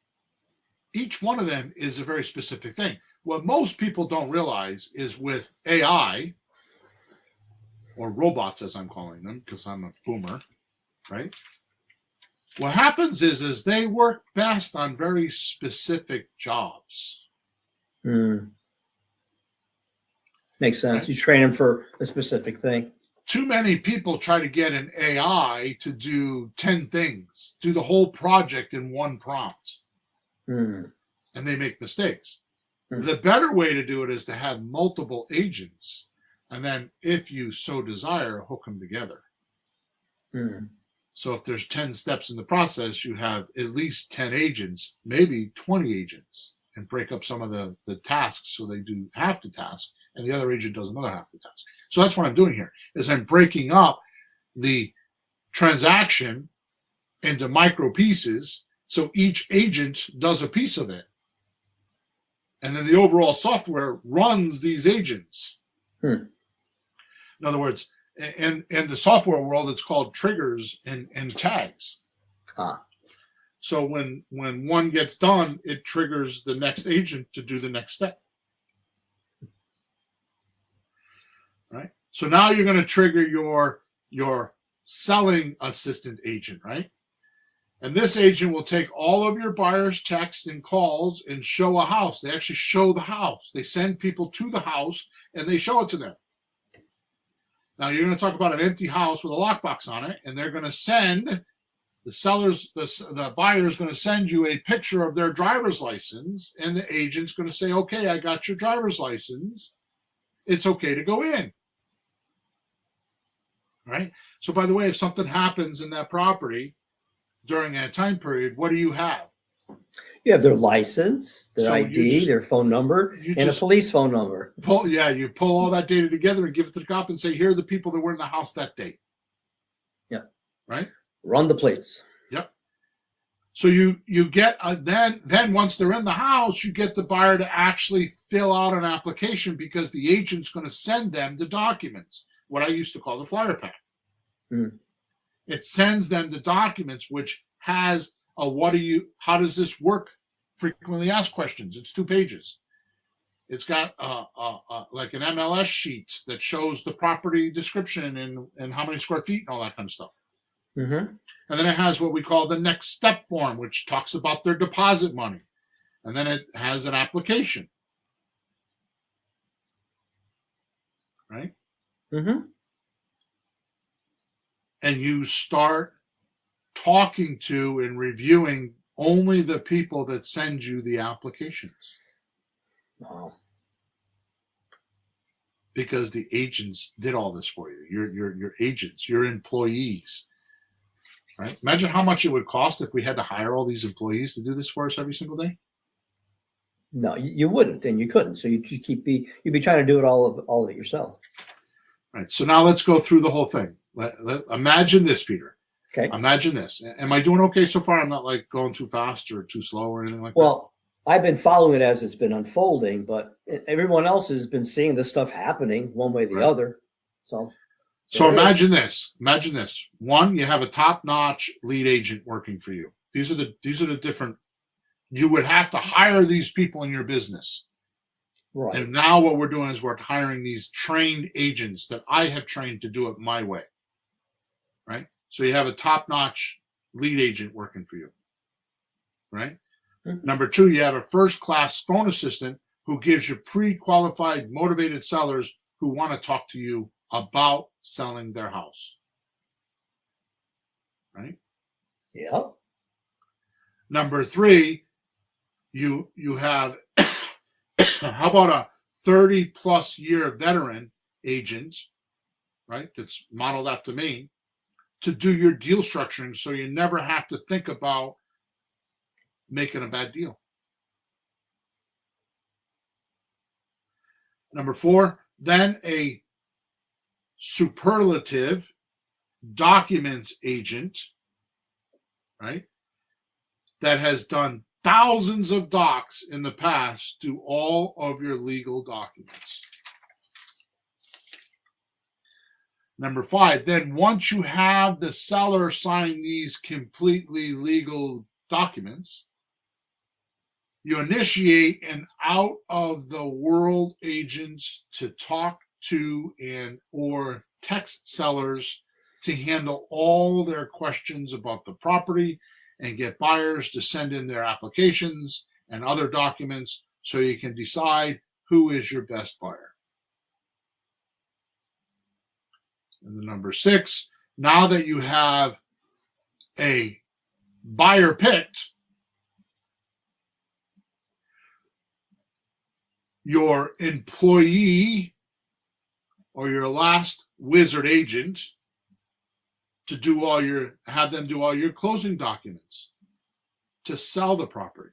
Each one of them is a very specific thing. What most people don't realize is with AI, or robots as I'm calling them, because I'm a boomer, right? What happens is they work best on very specific jobs. Mm. Makes sense. Right? You train them for a specific thing. Too many people try to get an AI to do 10 things, do the whole project in one prompt, and they make mistakes. The better way to do it is to have multiple agents, and then if you so desire, hook them together. So if there's 10 steps in the process, you have at least 10 agents, maybe 20 agents, and break up some of the tasks so they do half the task, and the other agent does another half the task. So that's what I'm doing here, is I'm breaking up the transaction into micro pieces, so each agent does a piece of it. And then the overall software runs these agents. In other words, in the software world, it's called triggers and tags. So when one gets done, it triggers the next agent to do the next step. Right? So now you're going to trigger your selling assistant agent, right? And this agent will take all of your buyers' texts and calls and show a house. They actually show the house. They send people to the house and they show it to them. Now you're going to talk about an empty house with a lockbox on it, and they're going to send the buyer is going to send you a picture of their driver's license, and the agent's going to say, okay, I got your driver's license. It's okay to go in. Right? So by the way, if something happens in that property during that time period, what do you have? You have their license, their So ID, their phone number, and a police phone number. You pull all that data together and give it to the cop and say, here are the people that were in the house that day. Yeah. Right? Run the plates. Yep. So you get then once they're in the house, you get the buyer to actually fill out an application because the agent's going to send them the documents, what I used to call the flyer pack. It sends them the documents, which has a how does this work? Frequently asked questions. It's 2 pages. It's got like an MLS sheet that shows the property description and how many square feet and all that kind of stuff. And then it has what we call the next step form, which talks about their deposit money. And then it has an application. Right? And you start talking to and reviewing only the people that send you the applications. Wow. Because the agents did all this for you. Your agents, your employees. Right? Imagine how much it would cost if we had to hire all these employees to do this for us every single day. No, you wouldn't, and you couldn't. So you'd be trying to do it all of it yourself. Right. So now let's go through the whole thing. Imagine this, Peter. Okay. Imagine this. Am I doing okay so far? I'm not like going too fast or too slow or anything like that. Well, I've been following it as it's been unfolding, but everyone else has been seeing this stuff happening one way or the other. So imagine this. Imagine this. One, you have a top-notch lead agent working for you. These are the different. You would have to hire these people in your business. Right. And now what we're doing is we're hiring these trained agents that I have trained to do it my way. Right? So you have a top-notch lead agent working for you. Right? Number 2, you have a first-class phone assistant who gives you pre-qualified, motivated sellers who want to talk to you about selling their house. Right? Yeah. Number 3, you have how about a 30-plus year veteran agent, right? That's modeled after me to do your deal structuring, so you never have to think about making a bad deal. Number 4, then a superlative documents agent, right, that has done thousands of docs in the past, do all of your legal documents. Number 5, then once you have the seller sign these completely legal documents, you initiate an out-of-the-world agent to talk to and or text sellers to handle all their questions about the property and get buyers to send in their applications and other documents so you can decide who is your best buyer. And the number 6, now that you have a buyer picked, your employee or your last wizard agent to have them do all your closing documents to sell the property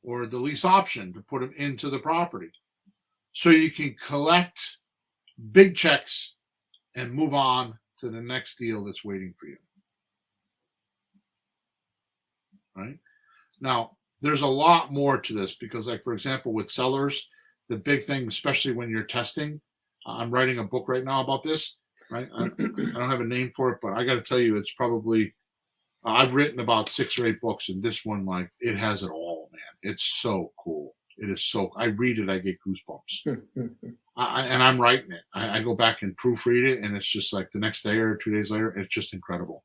or the lease option to put them into the property so you can collect big checks and move on to the next deal that's waiting for you. Right? Now, there's a lot more to this because, like, for example, with sellers, the big thing, especially when you're testing, I'm writing a book right now about this, right? I don't have a name for it, but I got to tell you, it's probably, I've written about 6 or 8 books, and this one, like, it has it all, man. It's so cool. It is so, I read it, I get goosebumps. And I'm writing it. I go back and proofread it, and it's just like the next day or 2 days later, it's just incredible.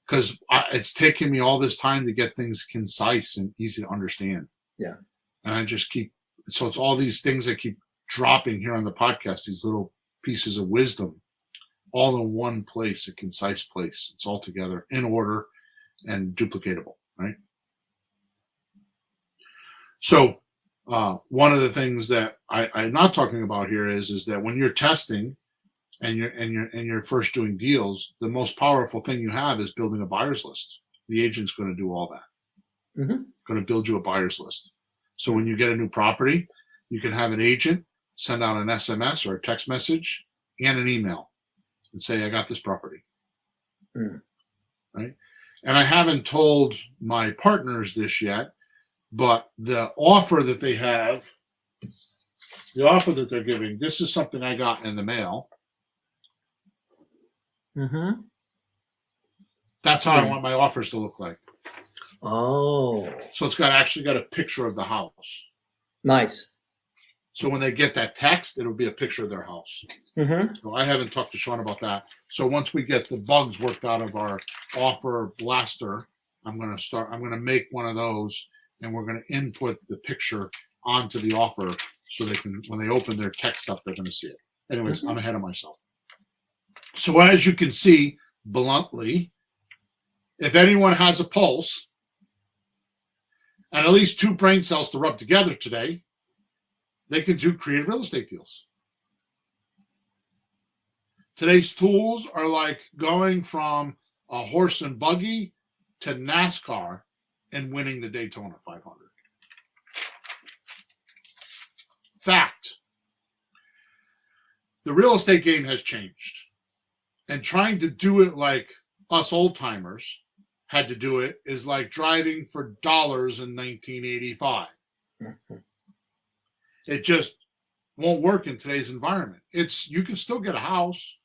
Because it's taken me all this time to get things concise and easy to understand. Yeah. And I just keep, so it's all these things that keep dropping here on the podcast, these little pieces of wisdom, all in one place, a concise place. It's all together in order and duplicatable, right? So one of the things that I'm not talking about here is that when you're testing and you're first doing deals, the most powerful thing you have is building a buyer's list. The agent's going to do all that. Going to build you a buyer's list. So when you get a new property, you can have an agent send out an SMS or a text message and an email and say, I got this property. Right? And I haven't told my partners this yet, but the offer that they have, the offer that they're giving, this is something I got in the mail. Mm-hmm. That's how I want my offers to look like. Oh. So it's actually got a picture of the house. Nice. So when they get that text, it'll be a picture of their house. Mm-hmm. So I haven't talked to Sean about that. So once we get the bugs worked out of our offer blaster, I'm going to make one of those, and we're going to input the picture onto the offer so they can, when they open their text up, they're going to see it. Anyways, I'm ahead of myself. So as you can see, bluntly, if anyone has a pulse and at least 2 brain cells to rub together today, they can do creative real estate deals. Today's tools are like going from a horse and buggy to NASCAR and winning the Daytona 500. Fact. The real estate game has changed. And trying to do it like us old timers had to do it is like driving for dollars in 1985. It just won't work in today's environment. You can still get a house,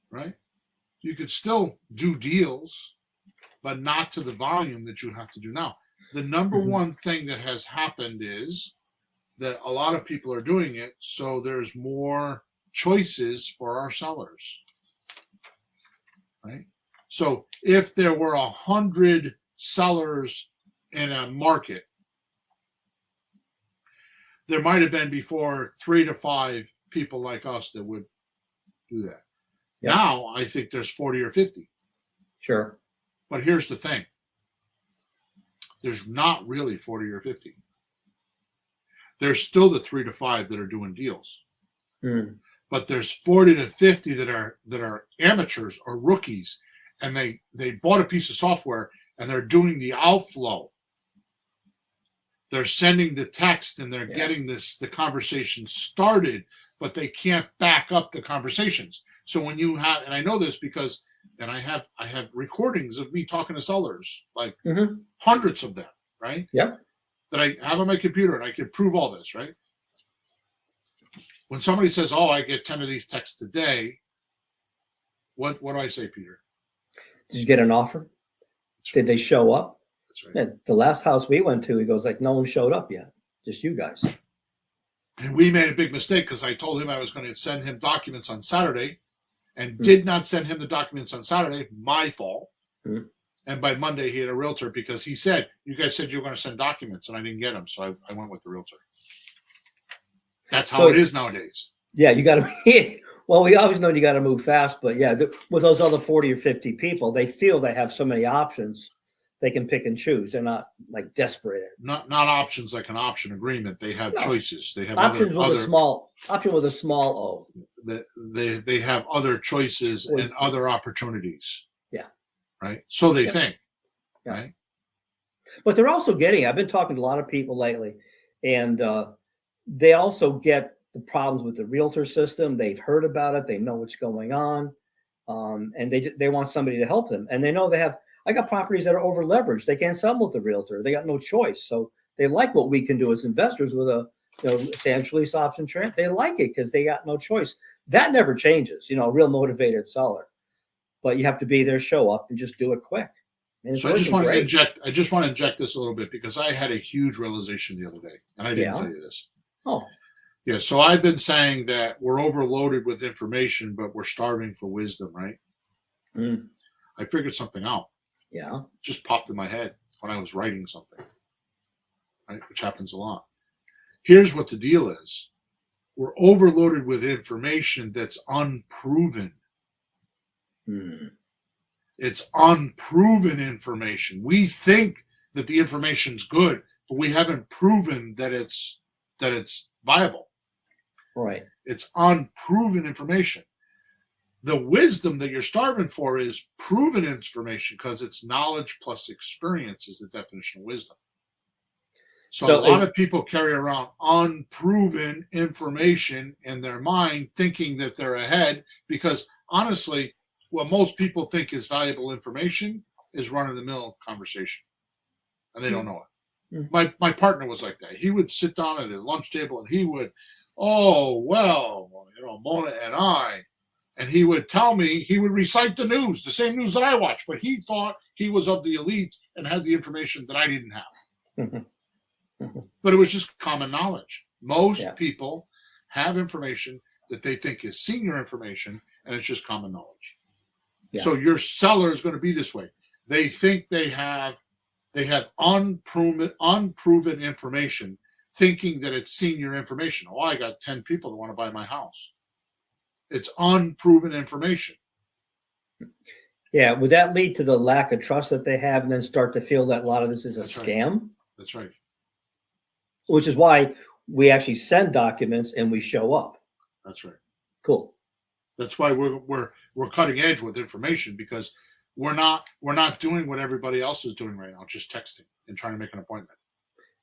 right? You could still do deals, but not to the volume that you have to do now. The number one thing that has happened is that a lot of people are doing it, so there's more choices for our sellers, right? So if there were 100 sellers in a market, there might have been before 3 to 5 people like us that would do that. Yep. Now I think there's 40 or 50. Sure. But here's the thing. There's not really 40 or 50. There's still the 3 to 5 that are doing deals. But there's 40 to 50 that are amateurs or rookies, and they bought a piece of software and they're doing the outflow. They're sending the text and they're getting the conversation started, but they can't back up the conversations. So when you have, and I know this because, and I have recordings of me talking to sellers, like hundreds of them, right? Yep. That I have on my computer, and I can prove all this, right? When somebody says, "Oh, I get 10 of these texts a day," what do I say, Peter? Did you get an offer? Did they show up? That's right. Yeah, the last house we went to, he goes like, no one showed up yet, just you guys. And we made a big mistake because I told him I was going to send him documents on Saturday, and did not send him the documents on Saturday. My fault. And by Monday, he had a realtor because he said, "You guys said you were going to send documents," and I didn't get them, so I went with the realtor. That's how it is nowadays. Yeah, you got to. Well, we always know you got to move fast, but yeah, with those other 40 or 50 people, they feel they have so many options, they can pick and choose. They're not like desperate. Not options like an option agreement. They have choices. They have options with a small O. They have other choices and other opportunities. Yeah. Right. So they think. Yeah. Right. But they're also getting. I've been talking to a lot of people lately, and they also get the problems with the realtor system. They've heard about it. They know what's going on, and they want somebody to help them. And they know they have. I got properties that are over leveraged. They can't sell them with the realtor. They got no choice. So they like what we can do as investors with a Sand release option trade. They like it because they got no choice. That never changes. A real motivated seller, but you have to be there, show up, and just do it quick. So I just want to inject this a little bit because I had a huge realization the other day, and I didn't tell you this. Oh. Yeah, so I've been saying that we're overloaded with information, but we're starving for wisdom, right? I figured something out. Yeah. It just popped in my head when I was writing something, right? Which happens a lot. Here's what the deal is. We're overloaded with information that's unproven. It's unproven information. We think that the information's good, but we haven't proven that it's viable. Right. It's unproven information. The wisdom that you're starving for is proven information because it's knowledge plus experience is the definition of wisdom. So a lot of people carry around unproven information in their mind thinking that they're ahead because honestly, what most people think is valuable information is run-of-the-mill conversation, and they don't know it. Mm-hmm. My partner was like that. He would sit down at a lunch table and he would, oh, well, Mona and I, and he would tell me, he would recite the news, the same news that I watch, but he thought he was of the elite and had the information that I didn't have. But it was just common knowledge. Most people have information that they think is senior information, and it's just common knowledge. Yeah. So your seller is going to be this way. They think they have unproven information, thinking that it's senior information. Oh, I got 10 people that want to buy my house. It's unproven information. Yeah. Would that lead to the lack of trust that they have and then start to feel that a lot of this is a scam? Right. That's right. Which is why we actually send documents and we show up. That's right. Cool. That's why we're cutting edge with information, because we're not doing what everybody else is doing right now, just texting and trying to make an appointment.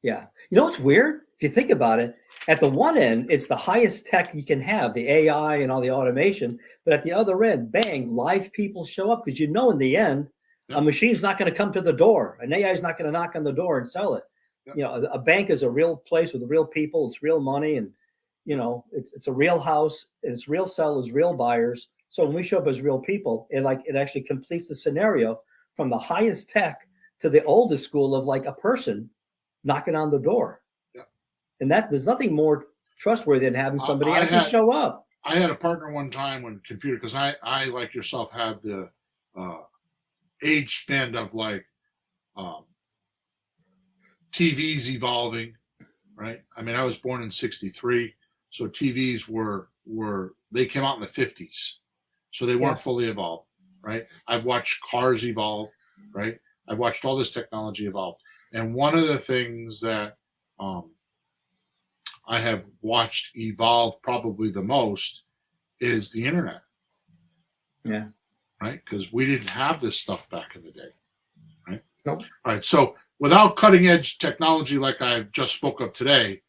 Yeah. You know what's weird? If you think about it, at the one end, it's the highest tech you can have, the AI and all the automation. But at the other end, bang, live people show up, because in the end, a machine's not going to come to the door. An AI is not going to knock on the door and sell it. Yep. A bank is a real place with real people. It's real money, and it's a real house. It's real sellers, real buyers. So when we show up as real people, it actually completes the scenario from the highest tech to the oldest school of like a person knocking on the door. Yeah. And there's nothing more trustworthy than having somebody actually show up. I had a partner one time when computer, because I like yourself have the age span of like TVs evolving, right? I mean, I was born in '63, so TVs they came out in the '50s, so they weren't fully evolved, right? I've watched cars evolve, right? I've watched all this technology evolve, and one of the things that I have watched evolve probably the most is the internet. Yeah. Right? Because we didn't have this stuff back in the day, right? Nope. All right. So without cutting edge technology like I just spoke of today,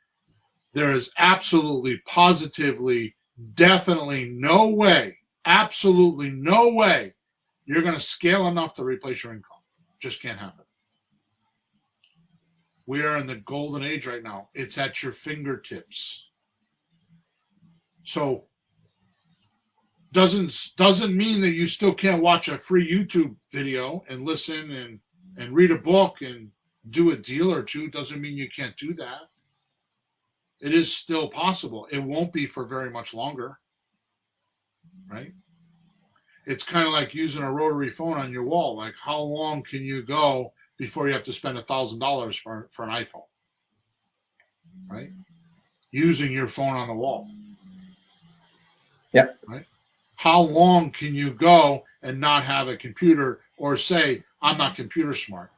there is absolutely, positively, definitely no way, absolutely no way you're going to scale enough to replace your income. Just can't happen. We are in the golden age right now. It's at your fingertips. So doesn't mean that you still can't watch a free YouTube video and listen and read a book and do a deal or two. Doesn't mean you can't do that. It is still possible. It won't be for very much longer, right? It's kind of like using a rotary phone on your wall. Like, how long can you go before you have to spend $1,000 for an iPhone, right? Using your phone on the wall. Yep. Right? How long can you go and not have a computer, or say, I'm not computer smart,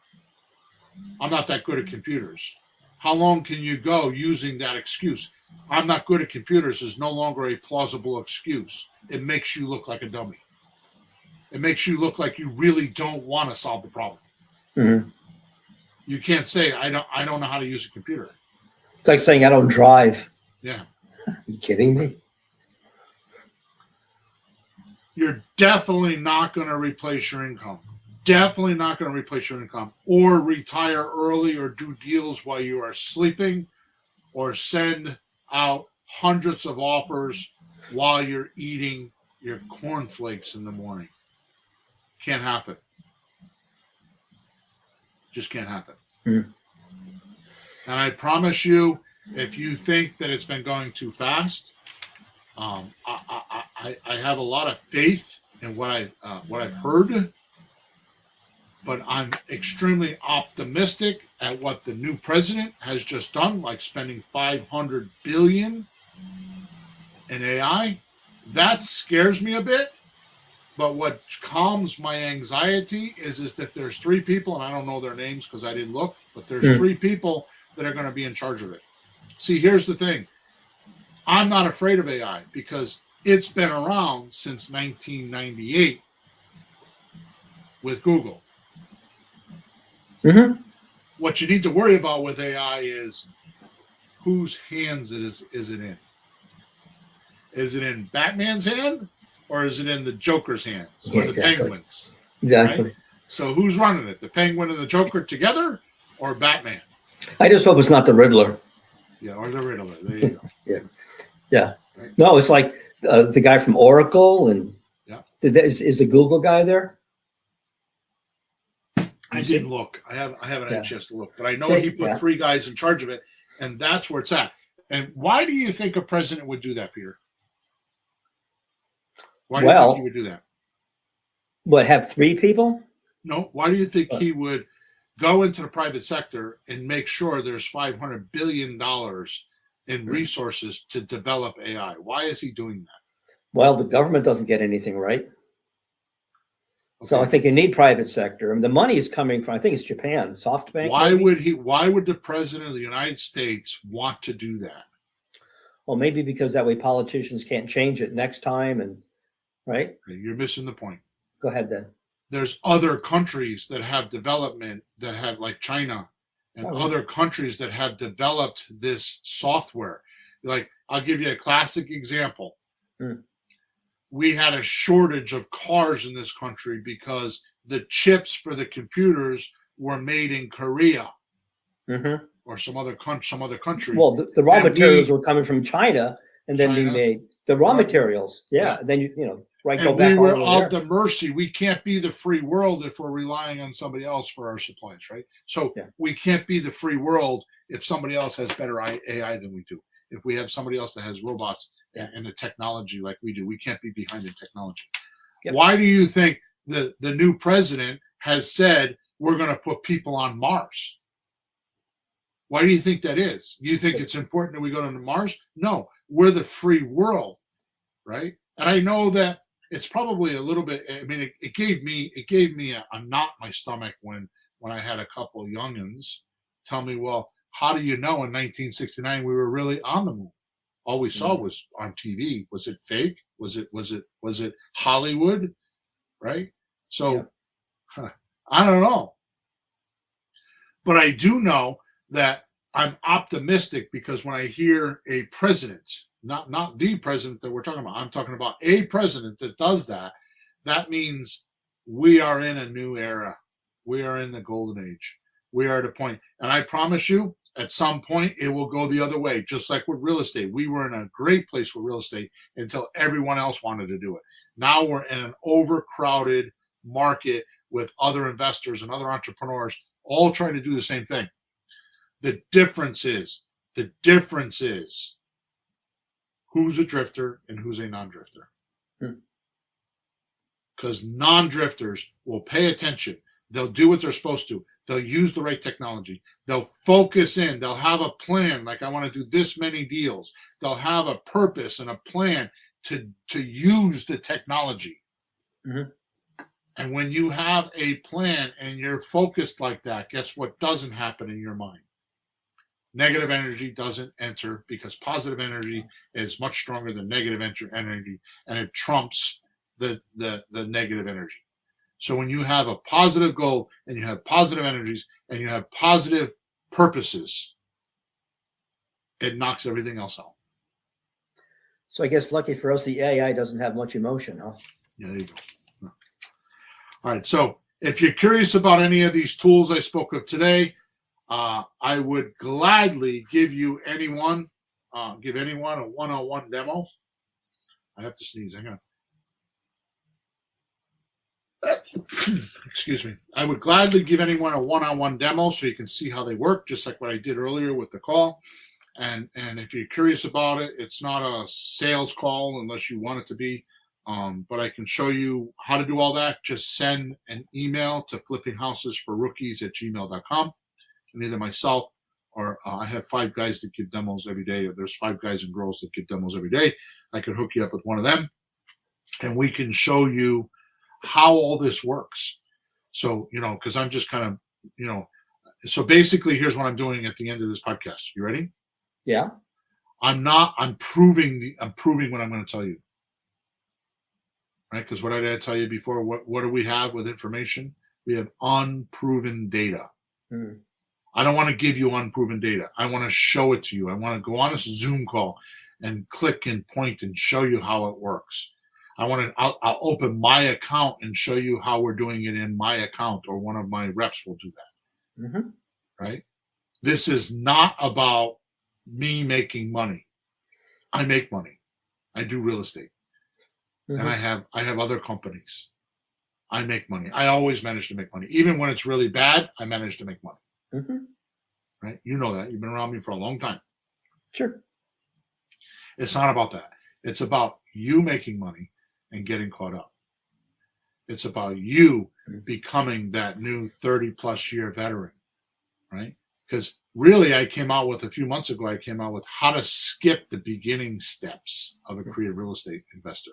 I'm not that good at computers? How long can you go using that excuse? I'm not good at computers is no longer a plausible excuse. It makes you look like a dummy. It makes you look like you really don't want to solve the problem. Mm-hmm. You can't say, I don't know how to use a computer. It's like saying I don't drive. Yeah. Are you kidding me? You're definitely not going to replace your income. Definitely not going to replace your income, or retire early, or do deals while you are sleeping, or send out hundreds of offers while you're eating your cornflakes in the morning. Can't happen. Just can't happen. Mm. And I promise you, if you think that it's been going too fast, I have a lot of faith in what I've heard, but I'm extremely optimistic at what the new president has just done, like spending $500 billion in AI. That scares me a bit. But what calms my anxiety is that there's 3 people, and I don't know their names because I didn't look, but there's 3 people that are going to be in charge of it. See, here's the thing. I'm not afraid of AI because it's been around since 1998 with Google. Mm-hmm. What you need to worry about with AI is whose hands is it in? Is it in Batman's hand? Or is it in the Joker's hands, or the Penguin's? Exactly. Right? So who's running it? The Penguin and the Joker together, or Batman? I just hope it's not the Riddler. Yeah, or the Riddler. There you go. Yeah. No, it's like the guy from Oracle, and is the Google guy there? I didn't look. I haven't had a chance to look, but I know he put 3 guys in charge of it, and that's where it's at. And why do you think a president would do that, Peter? Why do you think he would do that? What, have 3 people? No. Why do you think he would go into the private sector and make sure there's $500 billion in resources to develop AI? Why is he doing that? Well, the government doesn't get anything right. So I think you need private sector. I mean, the money is coming from, I think it's Japan, SoftBank. Why would the president of the United States want to do that? Well, maybe because that way politicians can't change it next time, and right? You're missing the point. Go ahead then. There's other countries that have development that have, like China and other countries that have developed this software. Like, I'll give you a classic example. We had a shortage of cars in this country because the chips for the computers were made in Korea or some other country. Well, the raw materials were coming from China, and then we made the raw materials. Yeah. Then go back. We were of the mercy. We can't be the free world if we're relying on somebody else for our supplies, right? So we can't be the free world if somebody else has better AI than we do. If we have somebody else that has robots and the technology like we do, we can't be behind the technology. Why do you think the new president has said we're going to put people on Mars? Why do you think that is? Do you think it's important that we go to Mars? No, we're the free world, right? And I know that it's probably a little bit. I mean, it gave me a knot in my stomach when I had a couple of youngins tell me, well, how do you know in 1969 we were really on the moon? All we saw was on TV. Was it fake? Was it Hollywood? Right? So I don't know. But I do know that I'm optimistic because when I hear a president, not the president that we're talking about, I'm talking about a president that does that, that means we are in a new era. We are in the golden age. We are at a point. And I promise you, at some point, it will go the other way, just like with real estate. We were in a great place with real estate until everyone else wanted to do it. Now we're in an overcrowded market with other investors and other entrepreneurs all trying to do the same thing. The difference is who's a drifter and who's a non-drifter. Because non-drifters will pay attention. They'll do what they're supposed to. They'll use the right technology. They'll focus in. They'll have a plan, like I want to do this many deals. They'll have a purpose and a plan to use the technology. And when you have a plan and you're focused like that, guess what doesn't happen in your mind? Negative energy doesn't enter because positive energy is much stronger than negative energy, and it trumps the negative energy. So when you have a positive goal and you have positive energies and you have positive purposes, it knocks everything else out. So I guess lucky for us, the AI doesn't have much emotion, huh? Yeah, there you go. All right. So if you're curious about any of these tools I spoke of today, I would gladly give anyone a one-on-one demo. I have to sneeze. Hang on. Excuse me. I would gladly give anyone a one-on-one demo so you can see how they work, just like what I did earlier with the call. And if you're curious about it, it's not a sales call unless you want it to be. But I can show you how to do all that. Just send an email to flippinghousesforrookies@gmail.com. And either myself or I have 5 guys that give demos every day. Or there's 5 guys and girls that give demos every day. I could hook you up with one of them, and we can show you how all this works. So, because I'm just kind of, so basically here's what I'm doing at the end of this podcast. You ready? Yeah. I'm proving what I'm going to tell you. Right? Because what did I tell you before? What do we have with information? We have unproven data. I don't want to give you unproven data. I want to show it to you. I want to go on this Zoom call and click and point and show you how it works. I'll open my account and show you how we're doing it in my account, or one of my reps will do that. Mm-hmm. Right? This is not about me making money. I make money. I do real estate. Mm-hmm. And I have other companies. I make money. I always manage to make money. Even when it's really bad, I manage to make money. Mm-hmm. Right? You know that. You've been around me for a long time. Sure. It's not about that. It's about you making money and getting caught up. It's about you becoming that new 30-plus year veteran, right? Because really, I came out with a few months ago, how to skip the beginning steps of a creative real estate investor.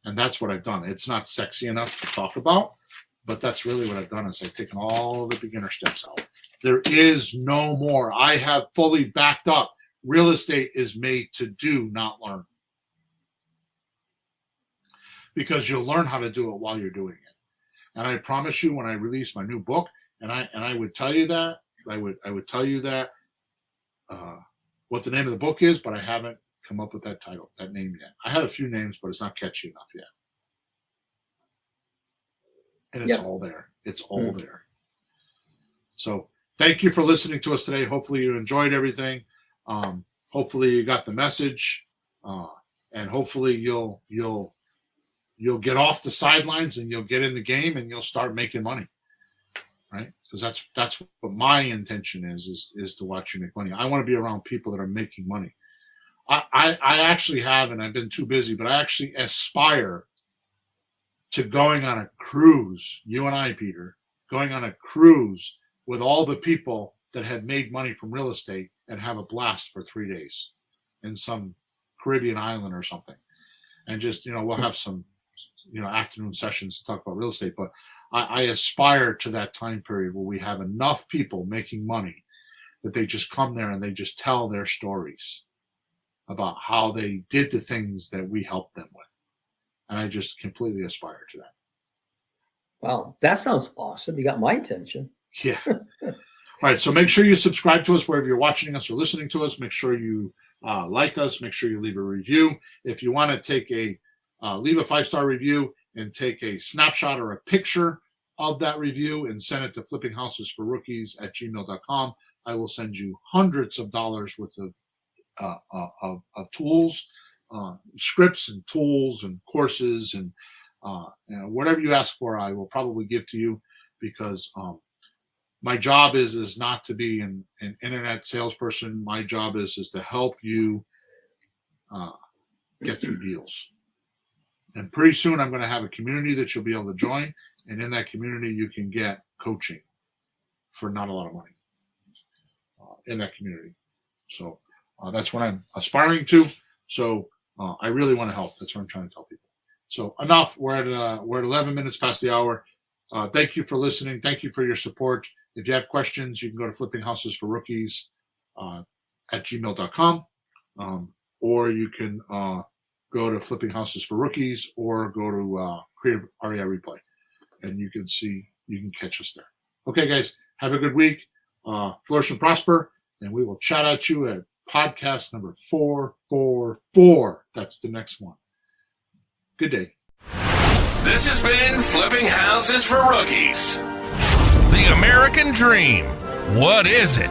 And that's what I've done. It's not sexy enough to talk about, but that's really what I've done is I've taken all the beginner steps out. There is no more. I have fully backed up. Real estate is made to do, not learn. Because you'll learn how to do it while you're doing it. And I promise you, when I release my new book, and I would tell you that, I would tell you that what the name of the book is, but I haven't come up with that title, that name yet. I have a few names, but it's not catchy enough yet. And it's all there. It's all there. So thank you for listening to us today. Hopefully you enjoyed everything. Hopefully you got the message, and hopefully you'll get off the sidelines and you'll get in the game and you'll start making money, right? Because that's what my intention is to watch you make money. I want to be around people that are making money. I actually have, and I've been too busy, but I actually aspire to going on a cruise, you and I, Peter, going on a cruise with all the people that have made money from real estate and have a blast for 3 days in some Caribbean island or something. And just, we'll have some, afternoon sessions to talk about real estate, but I aspire to that time period where we have enough people making money that they just come there and they just tell their stories about how they did the things that we helped them with. And I just completely aspire to that. Wow, that sounds awesome. You got my attention. Yeah. All right. So make sure you subscribe to us wherever you're watching us or listening to us. Make sure you like us. Make sure you leave a review. If you want to take leave a 5-star review and take a snapshot or a picture of that review and send it to flippinghousesforrookies@gmail.com. I will send you hundreds of dollars worth of tools, scripts and tools and courses and whatever you ask for, I will probably give to you, because my job is not to be an internet salesperson. My job is to help you get through deals. And pretty soon I'm going to have a community that you'll be able to join. And in that community, you can get coaching for not a lot of money in that community. So that's what I'm aspiring to. So I really want to help. That's what I'm trying to tell people. So enough. We're at 11 minutes past the hour. Thank you for listening. Thank you for your support. If you have questions, you can go to Flipping Houses for Rookies @gmail.com, or you can go to Flipping Houses for Rookies, or go to Creative REI Replay, and you can catch us there. Okay, guys, have a good week. Flourish and prosper, and we will chat at you at podcast number 444. That's the next one. Good day. This has been Flipping Houses for Rookies. The American Dream. What is it?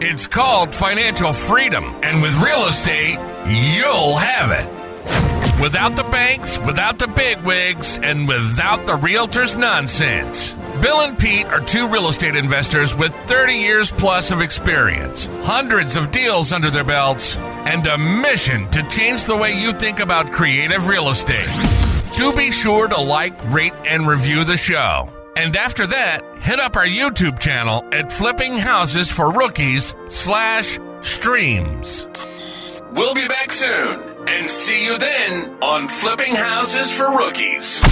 It's called financial freedom, and with real estate, you'll have it. Without the banks, without the bigwigs, and without the realtors' nonsense. Bill and Pete are two real estate investors with 30 years plus of experience, hundreds of deals under their belts, and a mission to change the way you think about creative real estate. Do be sure to like, rate, and review the show. And after that, hit up our YouTube channel at Flipping Houses for Rookies /streams. We'll be back soon, and see you then on Flipping Houses for Rookies.